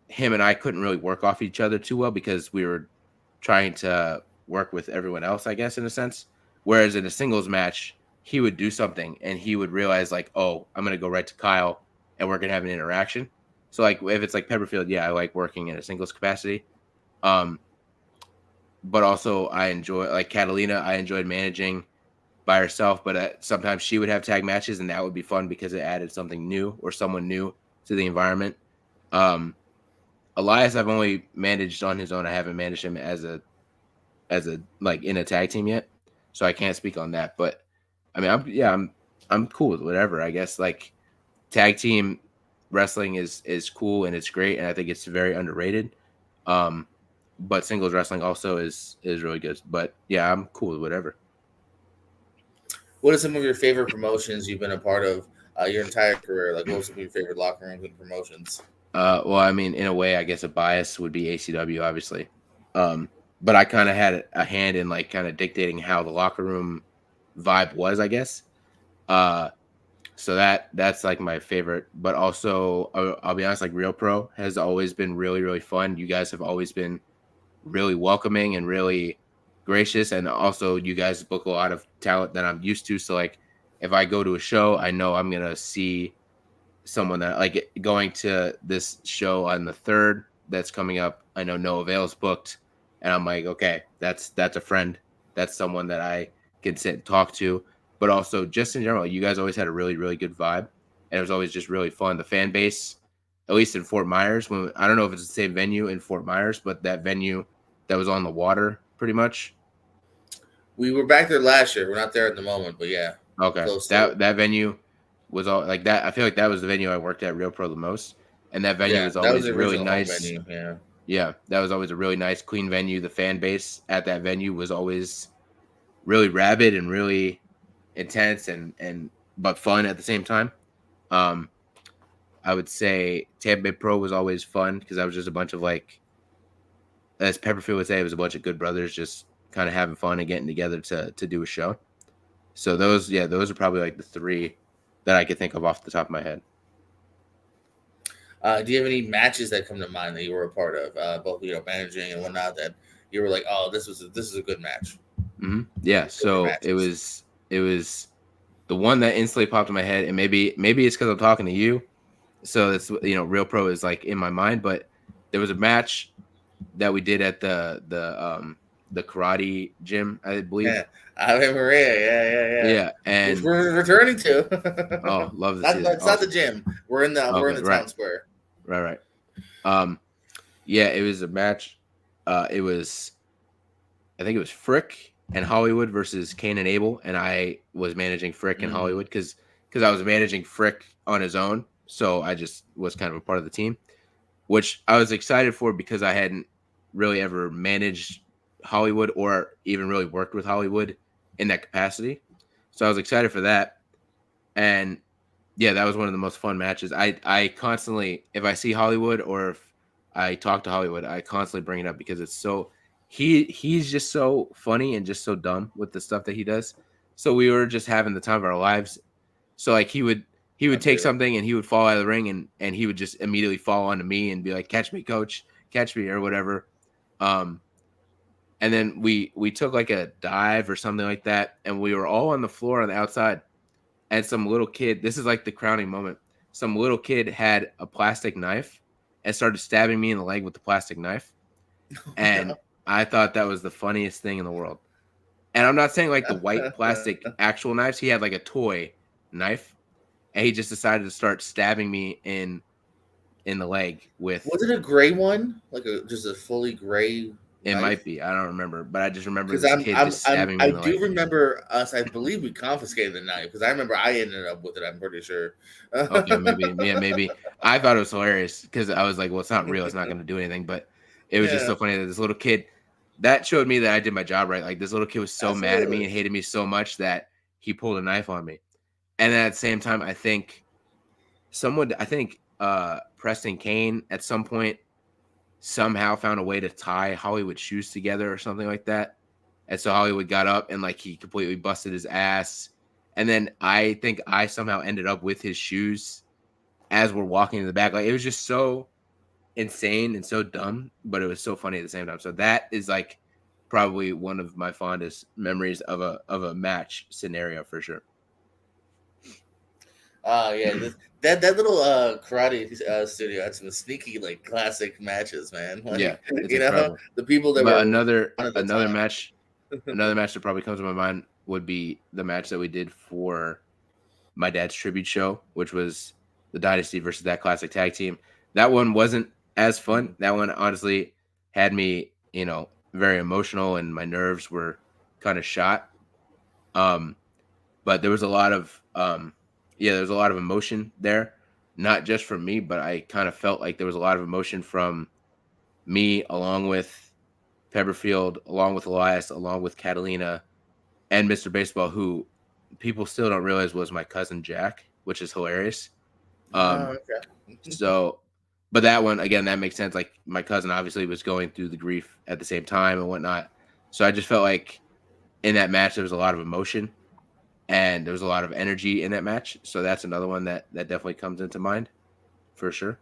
him and I couldn't really work off each other too well, because we were trying to work with everyone else, I guess, in a sense. Whereas in a singles match, he would do something and he would realize like, oh, I'm gonna go right to Kyle and we're gonna have an interaction. So like if it's like Pepperfield, yeah, I like working in a singles capacity. Um, but also I enjoy like Catalina. I enjoyed managing by herself, but sometimes she would have tag matches, and that would be fun because it added something new or someone new to the environment. Um, Elias, I've only managed on his own. I haven't managed him as a like in a tag team yet, so I can't speak on that. But I mean, I'm cool with whatever. I guess like tag team wrestling is cool and it's great, and I think it's very underrated. Um, but singles wrestling also is really good. But yeah, I'm cool with whatever. What are some of your favorite promotions you've been a part of your entire career? Like, what was some of your favorite locker rooms and promotions? Well, I mean, in a way, I guess a bias would be ACW, obviously. But I kind of had a hand in like kind of dictating how the locker room vibe was, I guess. Uh, so that's like my favorite. But also, I'll be honest, like Real Pro has always been really, really fun. You guys have always been really welcoming and really gracious, and also you guys book a lot of talent that I'm used to. So like, if I go to a show, I know I'm gonna see someone that like going to this show on the 3rd that's coming up. I know Noah Vale's booked, and I'm like, okay, that's a friend. That's someone that I could sit and talk to, but also just in general, you guys always had a really, really good vibe, and it was always just really fun. The fan base, at least in Fort Myers, when I don't know if it's the same venue in Fort Myers, but that venue that was on the water, pretty much. We were back there last year. We're not there at the moment, but yeah, Okay, close to it. that venue was all like that. I feel like that was the venue I worked at Real Pro the most, and that venue Yeah, was that was always the really original home nice. venue. Yeah. Yeah, that was always a really nice, clean venue. The fan base at that venue was always really rabid and really intense and but fun at the same time. Um, I would say Tampa Bay Pro was always fun because I was just a bunch of like, as Pepperfield would say, it was a bunch of good brothers just kind of having fun and getting together to do a show. So those are probably like the three that I could think of off the top of my head. Do you have any matches that come to mind that you were a part of, both managing and whatnot, that you were like, oh, this is a good match? Mm-hmm. Yeah, so it was the one that instantly popped in my head, and maybe it's because I'm talking to you, so it's Real Pro is like in my mind. But there was a match that we did at the karate gym, I believe. Yeah, Ave Maria, yeah, and which we're returning to. Oh, love to see It's that. not the gym. We're in the right. town square. Right. Yeah, it was a match. It was, I think it was Frick and Hollywood versus Cain and Abel, and I was managing Frick and Hollywood because I was managing Frick on his own, so I just was kind of a part of the team, which I was excited for because I hadn't really ever managed Hollywood or even really worked with Hollywood in that capacity. So I was excited for that. And yeah, that was one of the most fun matches. I constantly, if I see Hollywood or if I talk to Hollywood, I constantly bring it up because it's so he's just so funny and just so dumb with the stuff that he does. So we were just having the time of our lives. So like he would take something and he would fall out of the ring and he would just immediately fall onto me and be like, "Catch me, coach, catch me," or whatever. And then we took like a dive or something like that, and we were all on the floor on the outside. And some little kid, this is like the crowning moment. Some little kid had a plastic knife and started stabbing me in the leg with the plastic knife. And I thought that was the funniest thing in the world. And I'm not saying like the white plastic actual knives. He had like a toy knife, and he just decided to start stabbing me in the leg with. Was it a gray one? Like just a fully gray? It knife? might be. I don't remember, but I just remember Because this kid just stabbing me in the leg. I do remember us. I believe we confiscated the knife because I remember I ended up with it. I'm pretty sure. Okay, maybe. I thought it was hilarious because I was like, well, it's not real. It's not going to do anything. But it was just so funny that this little kid, that showed me that I did my job right. Like this little kid was so mad at me and hated me so much that he pulled a knife on me. And then at the same time, I think Preston Kane at some point somehow found a way to tie Hollywood shoes together or something like that. And so Hollywood got up and like he completely busted his ass. And then I think I somehow ended up with his shoes as we're walking to the back. Like it was just so insane and so dumb, but it was so funny at the same time. So that is like probably one of my fondest memories of a match scenario for sure. Yeah, that little karate studio had some sneaky like classic matches, man. Like, yeah, it's incredible. The people that but were another match that probably comes to my mind would be the match that we did for my dad's tribute show, which was the Dynasty versus That Classic Tag Team. That one wasn't as fun. That one honestly had me, very emotional and my nerves were kind of shot. But there was a lot of there's a lot of emotion there, not just from me, but I kind of felt like there was a lot of emotion from me along with Pepperfield, along with Elias, along with Catalina and Mr. Baseball, who people still don't realize was my cousin Jack, which is hilarious. okay. So, but that one, again, that makes sense. Like my cousin obviously was going through the grief at the same time and whatnot. So I just felt like in that match, there was a lot of emotion and there was a lot of energy in that match. So that's another one that definitely comes into mind for sure.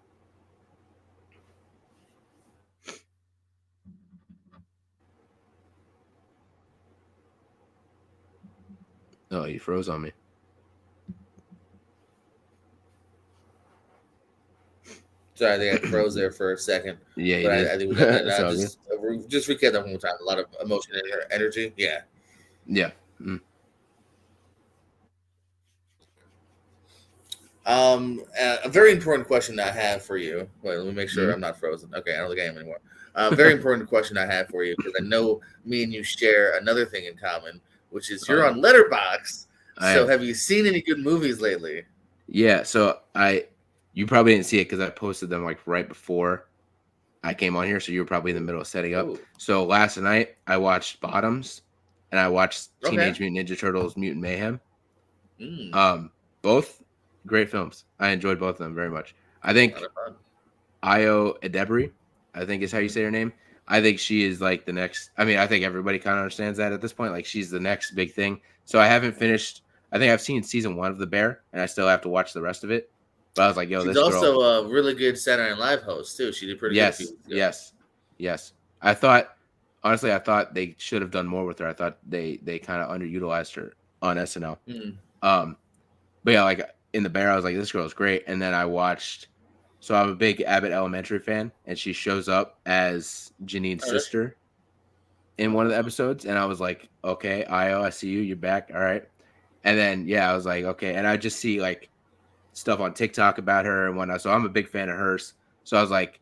Oh, you froze on me. Sorry, I think I froze there for a second. Yeah, but I think we got that. Just recap that one more time. A lot of emotion and energy. Yeah. Yeah. A very important question I have for you. Wait, let me make sure I'm not frozen. Okay, I don't think I am anymore. Very important question I have for you because I know me and you share another thing in common, which is you're on Letterboxd. I So, am. have you seen any good movies lately? Yeah, so you probably didn't see it because I posted them like right before I came on here, so you were probably in the middle of setting up. Ooh, So last night I watched Bottoms, and I watched okay. Teenage Mutant Ninja Turtles: Mutant Mayhem. Mm, Both great films. I enjoyed both of them very much. I a lot think of fun. Io Edebiri, I think is how you Mhm. say her name. I think she is like the next. I mean, I think everybody kind of understands that at this point. Like she's the next big thing. So I haven't finished. I think I've seen season 1 of The Bear, and I still have to watch the rest of it. But I was like, yo, She's this girl. also a really good Saturday Night Live host too. She did pretty good a few Yes, weeks ago. yes, yes. I thought honestly, I thought they should have done more with her. I thought they kind of underutilized her on SNL. Mm. Um, but yeah, like in The Bear, I was like, this girl's great. And then I watched. So I'm a big Abbott Elementary fan, and she shows up as Janine's Oh, that's sister in one of the episodes, and I was like, okay, Io, I see you. You're back. All right. And then yeah, I was like, okay, and I just see like stuff on TikTok about her and whatnot. So I'm a big fan of hers. So I was like,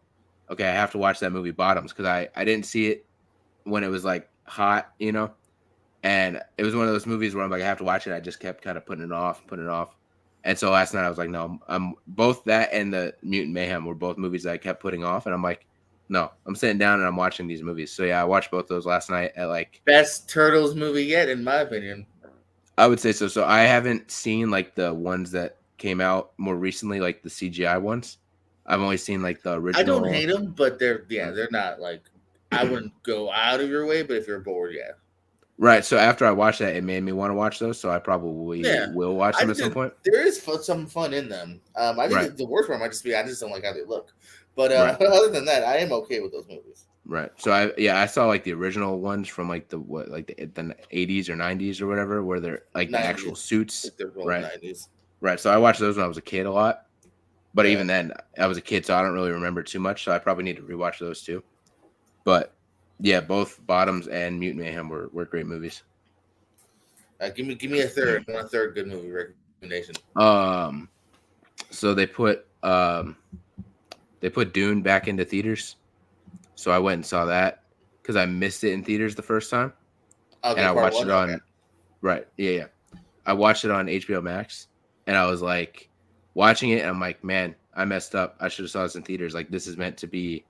okay, I have to watch that movie Bottoms because I didn't see it when it was like hot, you know. And it was one of those movies where I'm like, I have to watch it. I just kept kind of putting it off, putting it off. And so last night I was like, no, I'm both that and the Mutant Mayhem were both movies that I kept putting off. And I'm like, no, I'm sitting down and I'm watching these movies. So yeah, I watched both those last night at like, best Turtles movie yet, in my opinion. I would say so. So I haven't seen like the ones that came out more recently, like the CGI ones. I've only seen like the I don't original. hate them, but they're not like I wouldn't go out of your way. But if you're bored, yeah, Right. So after I watched that, it made me want to watch those. So I probably yeah. will watch I them at some think point. there is some fun in them. I think Right. the worst part might just be I just don't like how they look. But Right. other than that, I am okay with those movies. Right. So I saw like the original ones from like the 80s or 90s or whatever, where they're like the actual 90s, suits. like they're both Right. 90s. Right. So I watched those when I was a kid a lot. But Yeah. even then, I was a kid, so I don't really remember too much. So I probably need to rewatch those too. But yeah, both Bottoms and Mutant Mayhem were great movies. Give me a third. I want a third good movie recommendation. So they put Dune back into theaters. So I went and saw that because I missed it in theaters the first time, Okay, and I part watched one. it on Okay. right. Yeah. I watched it on HBO Max, and I was like watching it, and I'm like, man, I messed up. I should have saw this in theaters. Like this is meant to be.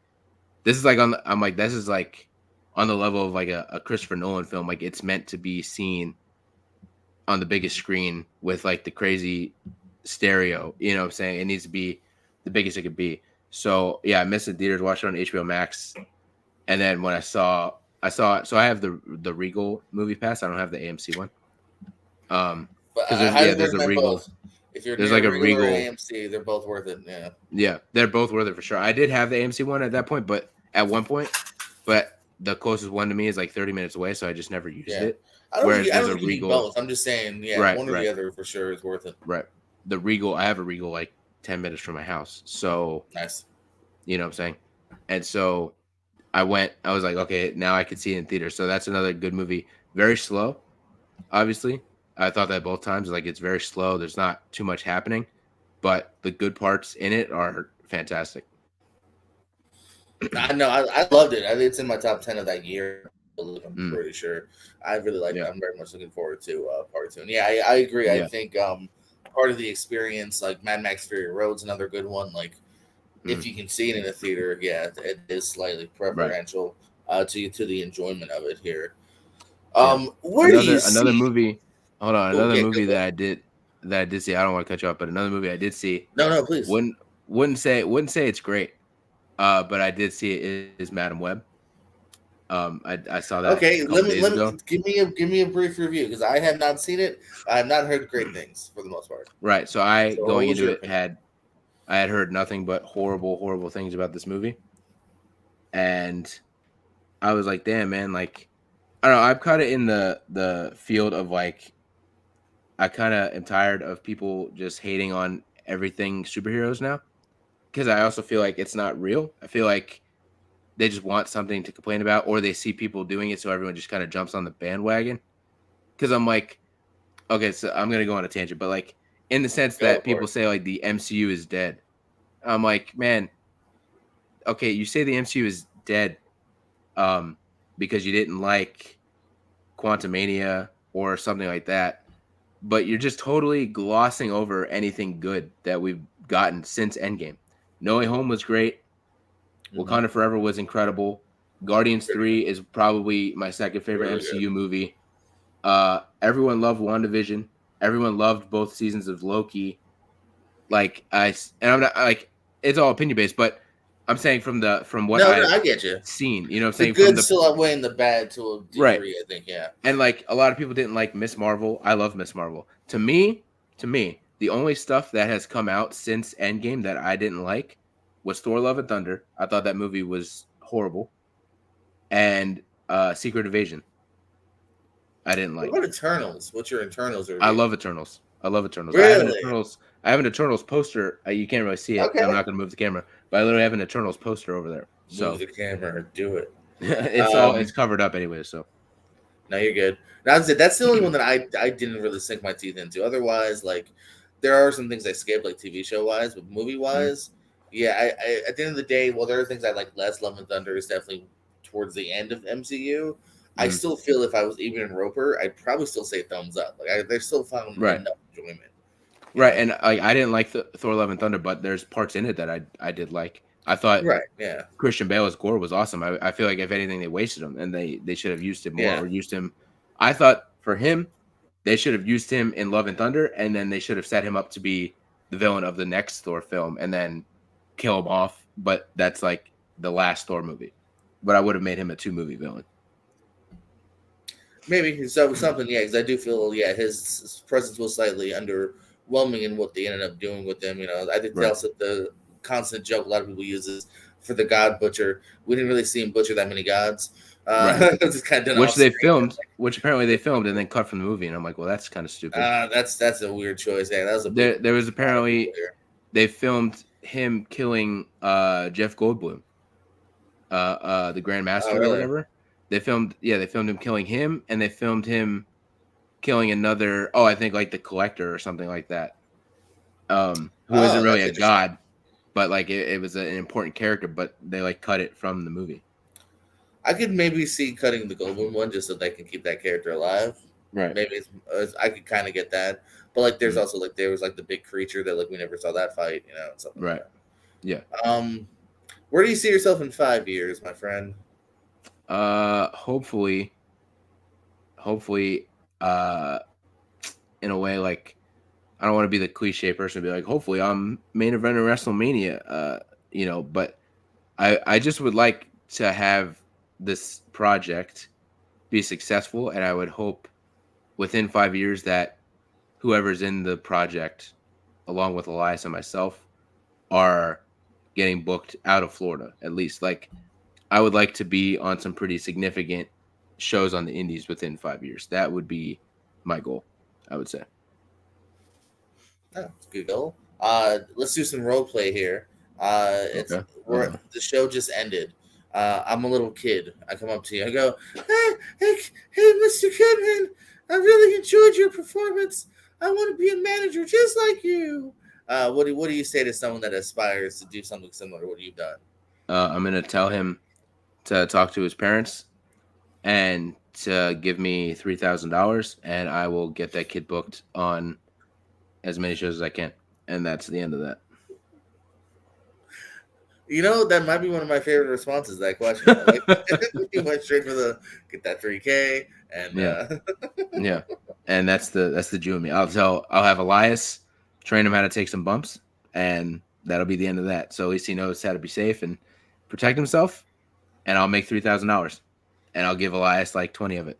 This is like I'm like this is like on the level of like a Christopher Nolan film. Like it's meant to be seen on the biggest screen with like the crazy stereo. You know what I'm saying? It needs to be the biggest it could be. So yeah, I missed the theaters, watched it on HBO Max, and then when I saw it. So I have the Regal movie pass. I don't have the AMC one. But Because I highly there's a recommend Regal. both. If you're There's near like a Regal or Regal. AMC, they're both worth it. Yeah. Yeah, they're both worth it for sure. I did have the AMC one at that point, but at one point, but the closest one to me is like 30 minutes away, so I just never used Yeah. it. I don't Whereas think, I there's don't a think you need Regal. both. I'm just saying, yeah, Right, one or right. the other for sure is worth it. Right. The Regal, I have a Regal like 10 minutes from my house. So, Nice. you know what I'm saying? And so I was like, okay, now I can see it in theater. So that's another good movie. Very slow, obviously. I thought that both times. Like it's very slow. There's not too much happening, but the good parts in it are fantastic. I know. I loved it. It's in my top 10 of that year. I'm Mm, pretty sure. I really like it. yeah. I'm very much looking forward to part two. And yeah, I agree. I Yeah. think part of the experience, like Mad Max Fury Road's another good one. Like if Mm, you can see it in a theater, yeah, it is slightly right. preferential to the enjoyment of it here. Yeah. Where do you Another see? movie. Hold on. Oh Another yeah, movie go. that I did see. I don't want to cut you off, but another movie I did see. No, no, please. Wouldn't wouldn't say it's great. But I did see it is Madam Web. I saw that Okay, a couple days let ago. me give me a brief review because I have not seen it. I have not heard great things for the most part. Right. So I So, what going was into your it opinion? I had heard nothing but horrible things about this movie, and I was like, damn man, like I don't know. I'm kind of in the field of like I kind of am tired of people just hating on everything superheroes now because I also feel like it's not real. I feel like they just want something to complain about, or they see people doing it, so everyone just kind of jumps on the bandwagon. Because I'm like, okay, so I'm gonna go on a tangent, but like in the sense Go that for people it. say like the MCU is dead. I'm like, man, okay, you say the MCU is dead, um, because you didn't like Quantumania or something like that, but you're just totally glossing over anything good that we've gotten since Endgame. No Way Home was great. Mhm. Wakanda Forever was incredible. Guardians Pretty 3 is probably my second favorite really good. MCU movie. Everyone loved WandaVision. Everyone loved both seasons of Loki. And I'm not like it's all opinion based, but I'm saying from what No, no, I've I get you. seen, you know what I'm The saying? From good the still outweighing the bad to a right. degree, I think. Yeah. And like a lot of people didn't like Miss Marvel. I love Miss Marvel. To me, the only stuff that has come out since Endgame that I didn't like was Thor Love and Thunder. I thought that movie was horrible. And Secret Invasion. I didn't What like. about Eternals? What's your Eternals I review? love Eternals. I love Eternals. Really? I have an Eternals poster. You can't really see it because I'm Okay. not going to move the camera, but I literally have an Eternals poster over there. Move So the camera. Do it. it's covered up anyway. So No, you're good. That's the only one that I didn't really sink my teeth into. Otherwise, like there are some things I skipped, like TV show wise, but movie mm, wise, yeah. At the end of the day, well, there are things I like less. Love and Thunder is definitely towards the end of MCU. I mm, still feel if I was even in Roper, I'd probably still say thumbs up. They still found right, enough enjoyment, you right. know. And I didn't like Thor: Love and Thunder, but there's parts in it that I did like. I thought Right? Yeah. Christian Bale's gore was awesome. I feel like if anything, they wasted him, and they should have used him more Yeah. or used him. I thought for him, they should have used him in Love and Thunder, and then they should have set him up to be the villain of the next Thor film, and then kill him off. But that's like the last Thor movie. But I would have made him a 2 movie villain. Maybe so something, yeah, because I do feel, yeah, his presence was slightly underwhelming in what they ended up doing with him. I think they Right. also the constant joke a lot of people use is for the God Butcher. We didn't really see him butcher that many gods. Right. It's kind of done Which off they screen. filmed, which apparently they filmed and then cut from the movie, and I'm like, well, that's kind of stupid. That's a weird choice. Yeah, that was a big There was a lot of people apparently here. they filmed him killing Jeff Goldblum, the Grand Oh, Master or really? whatever. They filmed him killing him, and they filmed him killing another. Oh, I think like the Collector or something like that. Who isn't Oh, really that's a interesting. god, but like it was an important character, but they like cut it from the movie. I could maybe see cutting the Goldblum one just so they can keep that character alive. Right. Maybe I could kind of get that, but like there's Mm, also like there was like the big creature that like we never saw that fight, and something like right. that. Yeah. Um, where do you see yourself in 5 years, my friend? Hopefully, uh, in a way, like I don't want to be the cliche person to be like, hopefully I'm main event of WrestleMania, but I just would like to have this project be successful, and I would hope within 5 years that whoever's in the project, along with Elias and myself, are getting booked out of Florida at least. Like I would like to be on some pretty significant shows on the Indies within 5 years. That would be my goal, I would say. Oh, it's a good goal. Let's do some role play here. It's Okay. where the show just ended. I'm a little kid. I come up to you. I go, hey, Mr. Kidman. I really enjoyed your performance. I want to be a manager just like you. What do you say to someone that aspires to do something similar to what you've done? I'm gonna tell him to talk to his parents and to give me $3,000, and I will get that kid booked on as many shows as I can. And that's the end of that. That might be one of my favorite responses to that question. I like that. You went straight for the get that 3K and Yeah, yeah. And that's the Jew in me. I'll have Elias train him how to take some bumps, and that'll be the end of that. So at least he knows how to be safe and protect himself. And I'll make $3,000, and I'll give Elias like 20 of it.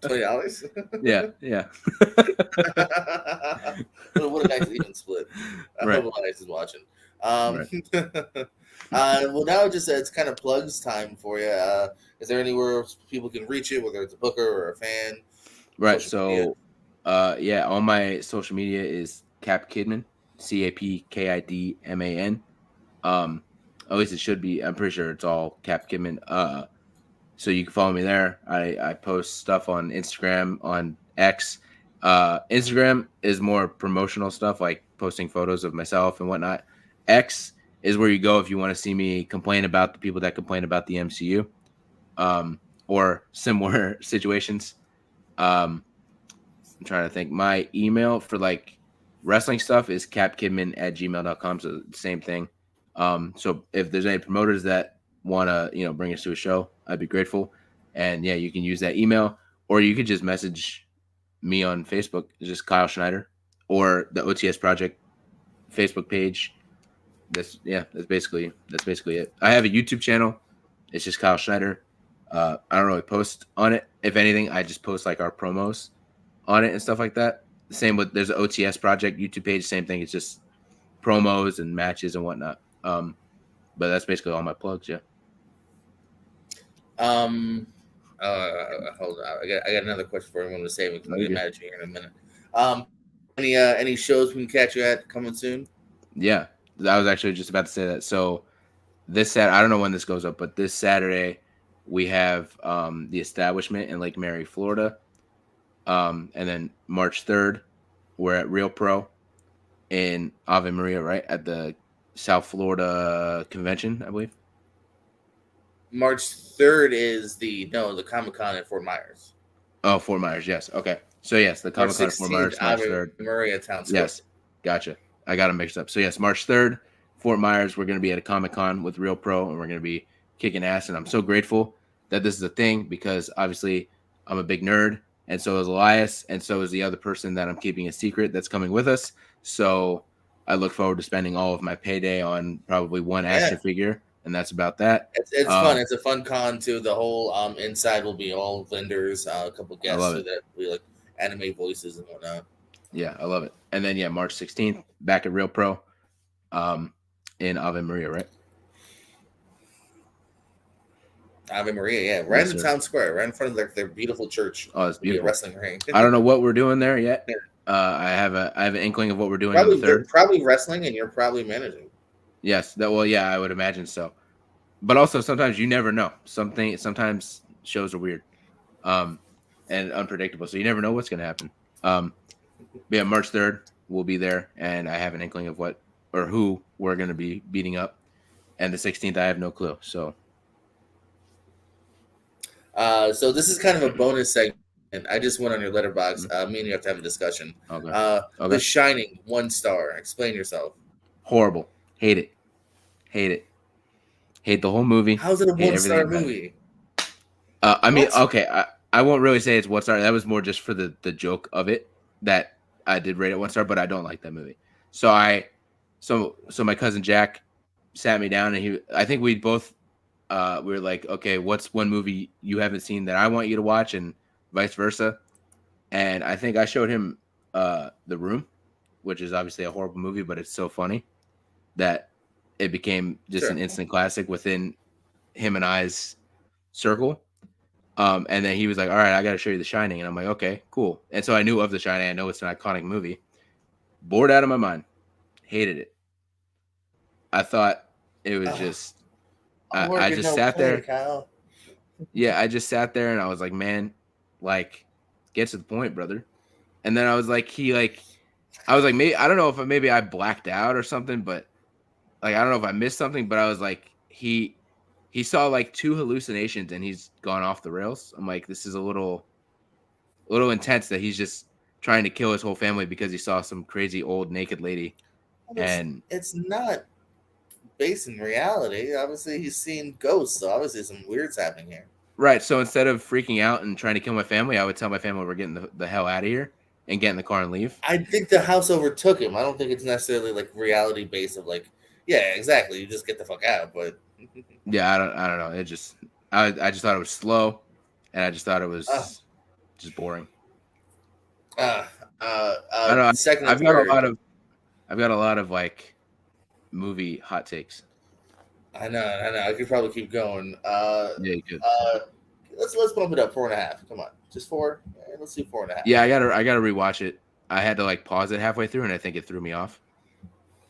$20. Yeah, yeah. What a nice even split. I Right, hope Elias is watching. right. Well, now it's kind of plugs time for you. Is there anywhere people can reach you, whether it's a booker or a fan? Right. Social media. So, yeah, all my social media is Cap Kidman, CapKidman. At least it should be. I'm pretty sure it's all Cap Kidman. So you can follow me there. I post stuff on Instagram, on X. Instagram is more promotional stuff, like posting photos of myself and whatnot. X is where you go if you want to see me complain about the people that complain about the MCU, or similar situations. Um, I'm trying to think. My email for like wrestling stuff is capkidman@gmail.com. So same thing. So if there's any promoters that want to, bring us to a show, I'd be grateful. And yeah, you can use that email, or you could just message me on Facebook. It's just Kyle Schneider, or the OTS Project Facebook page. That's basically it. I have a YouTube channel. It's just Kyle Schneider. I don't really post on it. If anything, I just post like our promos on it and stuff like that. The same with there's an OTS Project YouTube page. Same thing. It's just promos and matches and whatnot. But that's basically all my plugs. Yeah. Hold on. I got another question for everyone to say. We can Okay. get mad at you here in a minute. Any shows we can catch you at coming soon? Yeah, I was actually just about to say that. So this Saturday, I don't know when this goes up, but this Saturday we have the Establishment in Lake Mary, Florida. And then March 3rd, we're at Real Pro in Ave Maria, right at the South Florida Convention, I believe. March 3rd is the Comic-Con at Fort Myers. Oh, Fort Myers, yes. Okay. So yes, the March Comic Con at Fort Myers, 16th, March Ave 3rd. Maria Town Square. Yes, gotcha. I got them mixed up. So yes, March 3rd, Fort Myers. We're going to be at a Comic Con with Real Pro, and we're going to be kicking ass. And I'm so grateful that this is a thing because obviously I'm a big nerd, and so is Elias, and so is the other person that I'm keeping a secret that's coming with us. So I look forward to spending all of my payday on probably one action figure, and that's about that. It's fun. It's a fun con too. The whole inside will be all vendors, a couple guests so that we like anime voices and whatnot. Yeah, I love it. And then March 16th, back at Real Pro, in Ave Maria, right? Ave Maria, right in the town square, right in front of their beautiful church. Oh, it's beautiful. Wrestling ring. I don't know what we're doing there yet. I have an inkling of what we're doing. Probably, on the 3rd. Probably wrestling, and you're probably managing. Yes, I would imagine so. But also sometimes you never know. Sometimes shows are weird, and unpredictable, so you never know what's going to happen. March 3rd we'll be there, and I have an inkling of what or who we're going to be beating up. And the 16th, I have no clue. So this is kind of a bonus segment. I just went on your letterbox. Me and you have to have a discussion. Okay. The Shining, 1 star. Explain yourself. Horrible. Hate it. Hate the whole movie. How's it a 1-star movie? I mean, okay, I won't really say it's 1 star. That was more just for the joke of it that I did rate it 1 star, but I don't like that movie. So my cousin Jack sat me down, and I think we both we were like, okay, what's one movie you haven't seen that I want you to watch, and vice versa. And I think I showed him The Room, which is obviously a horrible movie, but it's so funny that it became just an instant classic within him and I's circle. And then he was like, all right, I got to show you The Shining. And I'm like, okay, cool. And so I knew of The Shining. I know it's an iconic movie. Bored out of my mind. Hated it. I thought it was just, I just sat there. Kyle. Yeah, I just sat there and I was like, man, like, get to the point, brother. And then I was like, maybe, I don't know if maybe I blacked out or something, but like, I don't know if I missed something, but I was like, he saw like 2 hallucinations and he's gone off the rails. I'm like, this is a little intense that he's just trying to kill his whole family because he saw some crazy old naked lady. And it's not based in reality. Obviously, he's seen ghosts, so obviously some weird's happening here. Right. So instead of freaking out and trying to kill my family, I would tell my family we're getting the hell out of here and get in the car and leave. I think the house overtook him. I don't think it's necessarily like reality based of like, yeah, exactly. You just get the fuck out. But yeah, I don't know. It just I just thought it was slow, and I just thought it was just boring. I don't know. Second, I've got a lot of like movie hot takes. I know. I could probably keep going. Yeah, you could. Let's bump it up 4.5. Come on, just 4. Let's do 4.5. Yeah, I gotta rewatch it. I had to like pause it halfway through, and I think it threw me off.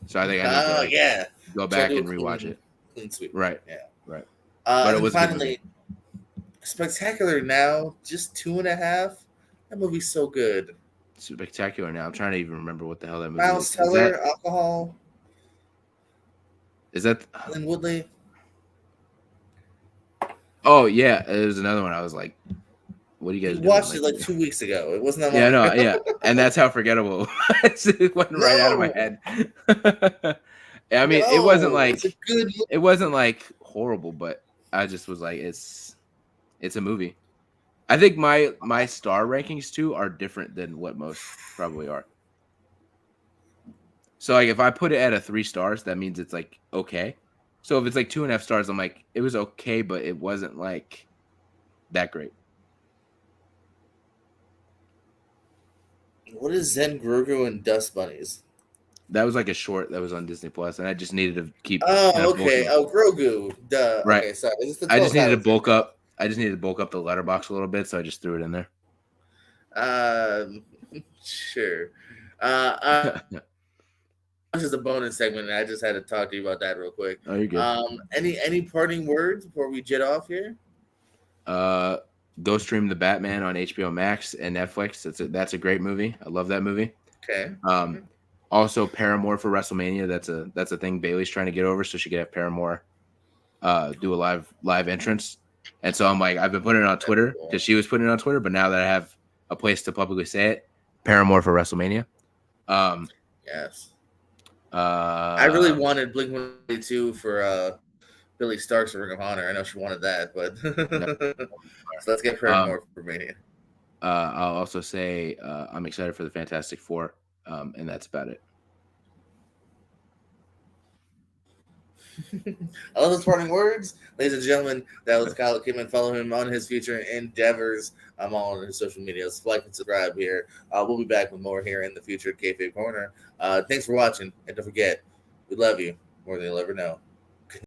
So I think I need to go back and rewatch it. Clean sweep. Right. Yeah. Right. But it was finally Spectacular Now, just 2.5. That movie's so good. spectacular now. I'm trying to even remember what the hell that movie Miles is. Teller, alcohol. Is that? Lynn Woodley. Oh yeah, there's another one. I was like, "What are you guys You doing?" watched Like, it like 2 weeks ago. It wasn't that yeah, long no, ago. yeah, and that's how forgettable it was. It went right out of my No. head. Yeah, I mean, No, it's a good movie. it wasn't like horrible, but I just was like, it's a movie. I think my star rankings too are different than what most probably are. So like if I put it at a 3 stars, that means it's like okay. So if it's like 2.5 stars, I'm like it was okay, but it wasn't like that great. What is Zen Grogu and Dust Bunnies? That was like a short that was on Disney Plus, and I just needed to keep kind Oh, of okay. bulking. Oh, Grogu. Duh. Right. Okay, sorry. Is this the I just 12 needed to titles? bulk up. I just needed to bulk up the letterbox a little bit, so I just threw it in there. Sure. This is a bonus segment, and I just had to talk to you about that real quick. Oh, you're good. Any parting words before we jet off here? Go stream The Batman on HBO Max and Netflix. That's a great movie. I love that movie. Okay. Also Paramore for WrestleMania. That's a thing Bailey's trying to get over, so she could have Paramore do a live entrance. And so I'm like, I've been putting it on Twitter because she was putting it on Twitter, but now that I have a place to publicly say it, Paramore for WrestleMania. Yes. I really wanted Blink-182 for Billy Starks for Ring of Honor. I know she wanted that, but so let's get Paramore for Mania. I'll also say I'm excited for the Fantastic Four, and that's about it. I love those parting words. Ladies and gentlemen, that was Kyle Kidman. Follow him on his future endeavors. I'm all on his social media. So like and subscribe here. We'll be back with more here in the future at Kayfabe Corner. Thanks for watching. And don't forget, we love you more than you'll ever know.